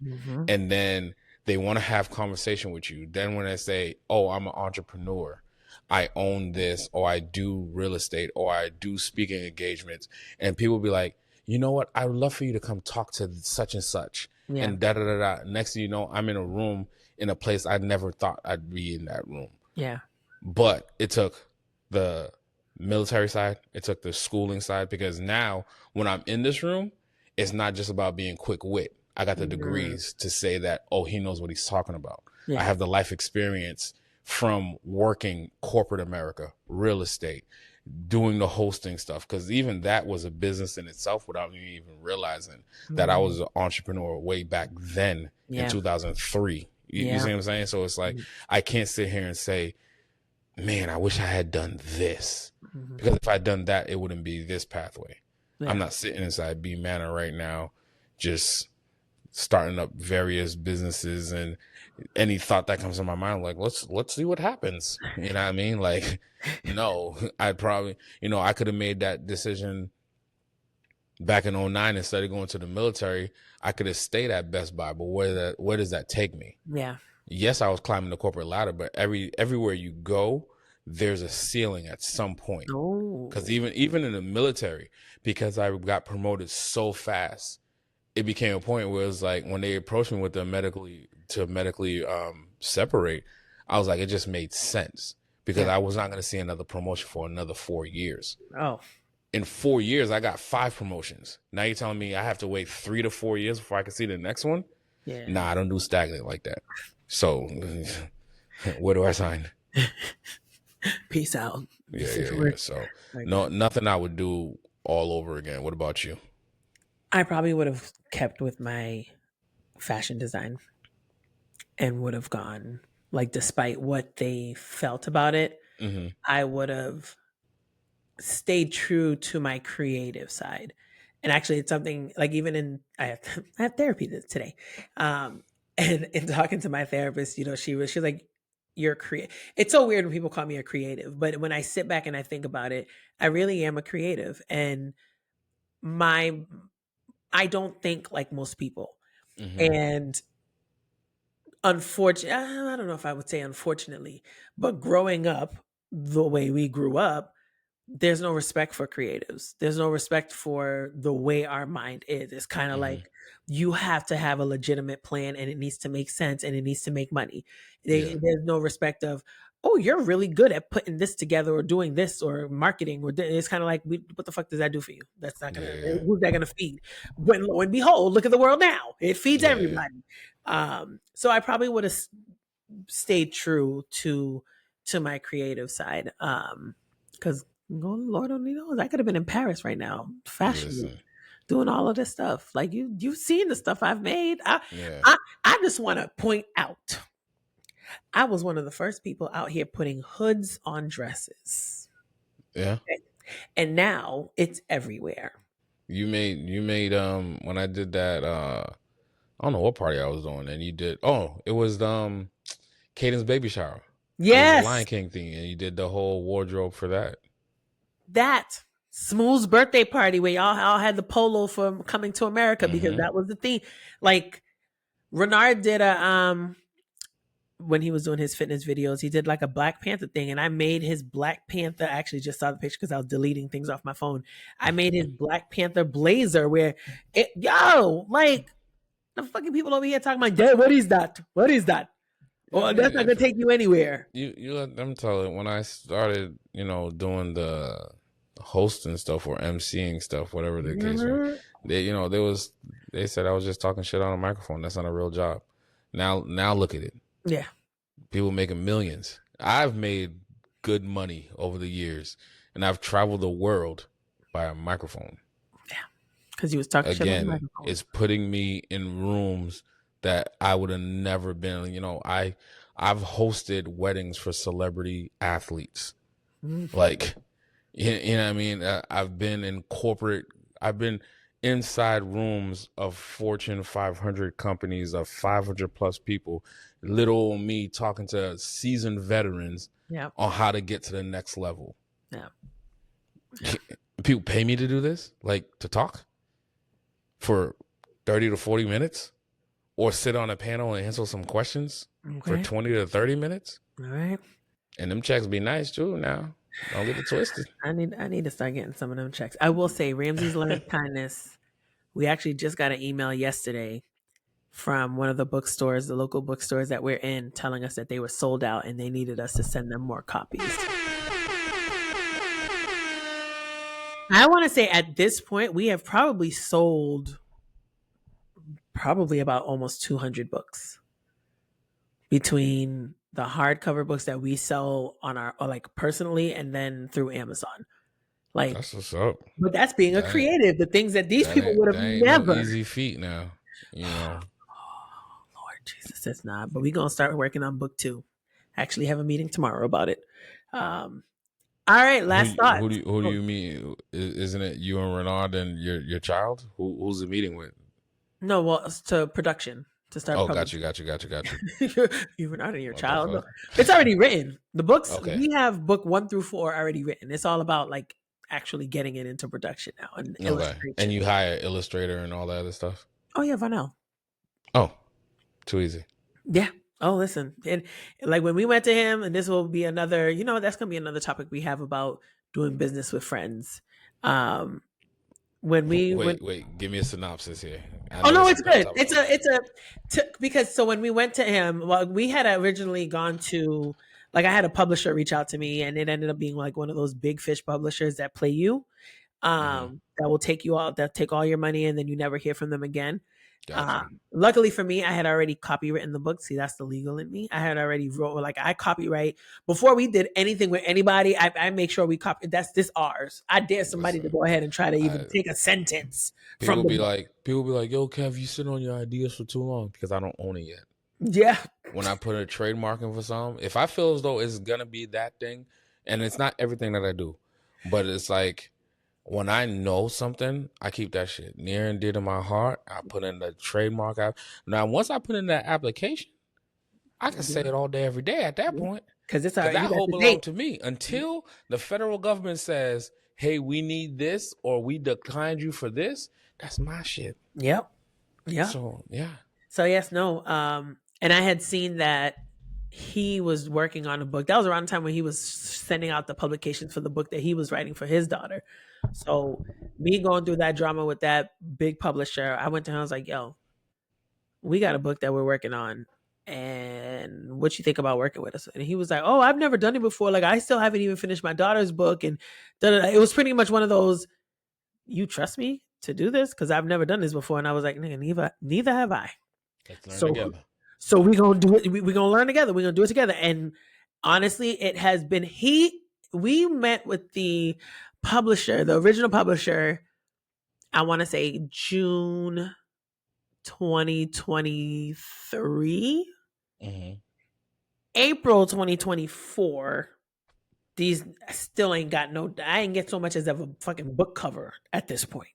And then they want to have conversation with you. Then when they say, oh, I'm an entrepreneur, I own this, or I do real estate, or I do speaking engagements, and people be like, you know what? I would love for you to come talk to such and such. Yeah. And da da da da. Next thing you know, I'm in a room in a place I never thought I'd be in that room. Yeah. But it took the military side, it took the schooling side, because now when I'm in this room, it's not just about being quick wit. I got the degrees to say that, oh, he knows what he's talking about. Yeah. I have the life experience from working corporate America, real estate, doing the hosting stuff, because even that was a business in itself without me even realizing that I was an entrepreneur way back then in 2003. You see what I'm saying? So it's like, I can't sit here and say, man, I wish I had done this, because if I'd done that, it wouldn't be this pathway. Yeah. I'm not sitting inside B Manor right now, just starting up various businesses, and any thought that comes to my mind, like, let's see what happens. You know what I mean? Like, no, I'd probably, I could have made that decision back in 2009 instead of going to the military. I could have stayed at Best Buy, but where does that take me? Yeah. Yes, I was climbing the corporate ladder, but everywhere you go, there's a ceiling at some point. Because even in the military, because I got promoted so fast, it became a point where it was like when they approached me with the medically separate, I was like, it just made sense, because I was not going to see another promotion for another 4 years. Oh, In 4 years, I got 5 promotions. Now you're telling me I have to wait 3 to 4 years before I can see the next one? Yeah. Nah, I don't do stagnant like that. So, where do I sign? Peace out. Yeah. So, no, nothing I would do all over again. What about you? I probably would have kept with my fashion design and would have gone, like, despite what they felt about it, I would have stayed true to my creative side. And actually, it's something like even in I have therapy today, and in talking to my therapist, she's like, "You're creative." It's so weird when people call me a creative, but when I sit back and I think about it, I really am a creative, and my I don't think like most people, and unfortunately, I don't know if I would say unfortunately, but growing up the way we grew up, there's no respect for creatives. There's no respect for the way our mind is. It's kind of like you have to have a legitimate plan and it needs to make sense and it needs to make money. There's no respect of, oh, you're really good at putting this together or doing this or marketing. Or it's kind of like, what the fuck does that do for you? That's not going to, who's that going to feed? When lo and behold, look at the world now. It feeds everybody. So I probably would have stayed true to my creative side. Because Lord only knows, I could have been in Paris right now, fashion, doing all of this stuff. Like you've seen the stuff I've made. I just want to point out, I was one of the first people out here putting hoods on dresses. Yeah. And now it's everywhere. You made when I did that I don't know what party I was doing, and you did it was Caden's baby shower. Yes. It was the Lion King thing, and you did the whole wardrobe for that. That Smooth's birthday party where y'all all had the polo for Coming to America, because that was the thing. Like Renard did a when he was doing his fitness videos, he did like a Black Panther thing, and I made his Black Panther. I actually just saw the picture because I was deleting things off my phone. I made his Black Panther blazer where like the fucking people over here talking about, Dad, what is that? What is that? Well, that's not gonna take you anywhere. You let them tell it. When I started, doing the hosting stuff or emceeing stuff, whatever the case was, they said I was just talking shit on a microphone. That's not a real job. Now look at it. Yeah. People making millions. I've made good money over the years, and I've traveled the world by a microphone. Yeah. Because you was talking shit on the microphone. It's putting me in rooms that I would have never been. I've hosted weddings for celebrity athletes. Like, you know what I mean? I've been inside rooms of Fortune 500 companies of 500 plus people, little me talking to seasoned veterans on how to get to the next level. Yeah. People pay me to do this, like to talk for 30 to 40 minutes or sit on a panel and answer some questions for 20 to 30 minutes. All right. And them checks be nice too now. Don't get it twisted. I need to start getting some of them checks. I will say, Ramsey's Learned Kindness, we actually just got an email yesterday from one of the bookstores, the local bookstores that we're in, telling us that they were sold out and they needed us to send them more copies. I want to say at this point, we have probably sold about almost 200 books between the hardcover books that we sell on our, like personally, and then through Amazon. Like, that's what's up. But that's being a creative. The things that these people would have never. No easy feat now, Oh, Lord Jesus, it's not. But we're gonna start working on book 2. Actually, have a meeting tomorrow about it. All right, last thought. Who do you meet? Isn't it you and Renard and your child? Who's the meeting with? No, well, it's to production to start. Oh, got you. You Renard and your child. No, it's already written. The books, we have book 1 through 4 already written. It's all about like actually getting it into production now and illustration. And you hire illustrator and all that other stuff. Oh yeah, Vanel. Oh, too easy. Yeah. Oh, listen, and like when we went to him, and this will be another, that's going to be another topic we have about doing business with friends. When we wait, give me a synopsis here. Oh no, it's good. Because when we went to him, well, we had originally gone to, like, I had a publisher reach out to me, and it ended up being like one of those big fish publishers that play you. that will take you all that take all your money and then you never hear from them again. Gotcha. Luckily for me, I had already copywritten the book. See, that's the legal in me. I had already wrote, like, I copyright before we did anything with anybody. I make sure we copy. This ours. I dare somebody to go ahead and try to even take a sentence from the book. People be like, yo, Kev, you sit on your ideas for too long because I don't own it yet. Yeah. When I put a trademark in for something, if I feel as though it's gonna be that thing, and it's not everything that I do, but it's like, when I know something, I keep that shit near and dear to my heart. I put in the trademark. Now, once I put in that application, I can say it all day, every day at that point. Because that whole belong to me until the federal government says, hey, we need this or we declined you for this. That's my shit. Yep. Yeah. So, yeah. So, yes, no. And I had seen that he was working on a book. That was around the time when he was sending out the publications for the book that he was writing for his daughter. So me going through that drama with that big publisher, I went to him, I was like, yo, we got a book that we're working on. And what you think about working with us? And he was like, oh, I've never done it before. Like, I still haven't even finished my daughter's book. And it was pretty much one of those, you trust me to do this? Because I've never done this before. And I was like, nigga, neither have I. Let's learn together. So we're going to do it. We're going to learn together. We're going to do it together. And honestly, it has been, we met with the publisher, the original publisher, I want to say June 2023. April 2024. These still ain't got I ain't get so much as a fucking book cover at this point.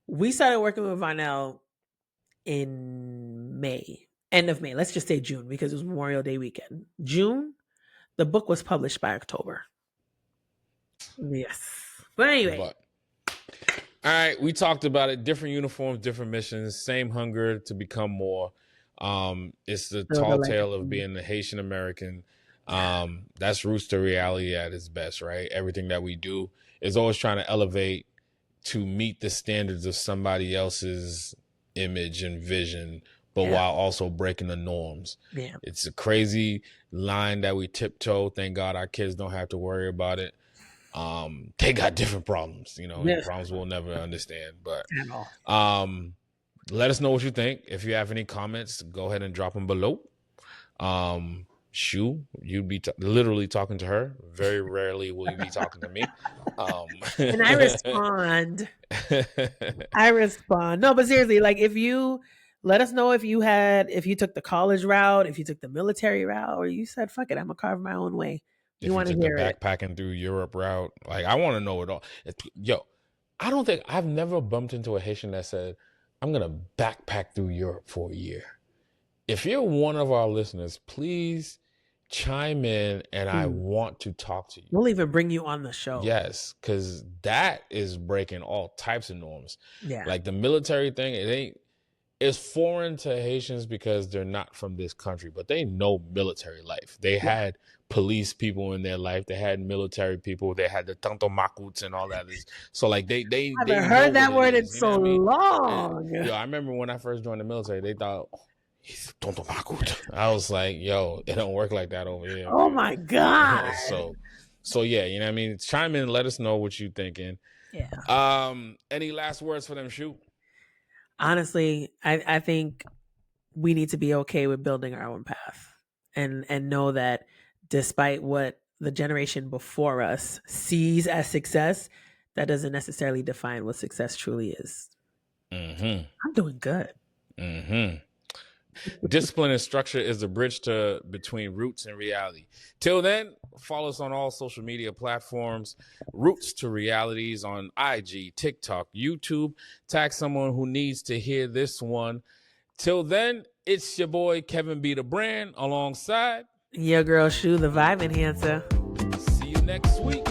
We started working with Vinyl in May, end of May. Let's just say June because it was Memorial Day weekend. June, the book was published by October. Yes. But anyway. All right, we talked about it. Different uniforms, different missions, same hunger to become more. It's the tall tale of being the Haitian American. That's roots to reality at its best, right? Everything that we do is always trying to elevate to meet the standards of somebody else's image and vision, but while also breaking the norms. Yeah. It's a crazy line that we tiptoe. Thank God our kids don't have to worry about it. They got different problems, problems we'll never understand. But let us know what you think. If you have any comments, go ahead and drop them below. Shou, you'd be literally talking to her. Very rarely will you be talking to me. And I respond. No, but seriously, like, if you let us know if you took the college route, if you took the military route, or you said, fuck it, I'm gonna carve my own way. You want to hear it. Backpacking through Europe route. Like, I want to know it all. I don't think I've never bumped into a Haitian that said, I'm going to backpack through Europe for a year. If you're one of our listeners, please chime in and I want to talk to you. We'll even bring you on the show. Yes, because that is breaking all types of norms. Yeah. Like the military thing, it's foreign to Haitians because they're not from this country, but they know military life. They had police people in their life. They had military people. They had the tanto makuts and all that. So like they haven't heard that word in so long. And, I remember when I first joined the military, they thought, he's tanto makut. I was like, yo, it don't work like that over here. Oh my God. So yeah, you know what I mean? Chime in, let us know what you thinking. Yeah. Any last words for them, Shou? Honestly, I think we need to be okay with building our own path and know that despite what the generation before us sees as success, that doesn't necessarily define what success truly is. I'm doing good. Discipline and structure is the bridge between roots and reality. Till then, follow us on all social media platforms. Roots to Realities on IG, TikTok, YouTube. Tag someone who needs to hear this one. Till then, it's your boy Kevin B. the Brand alongside your girl Shou, the Vibe Enhancer. See you next week.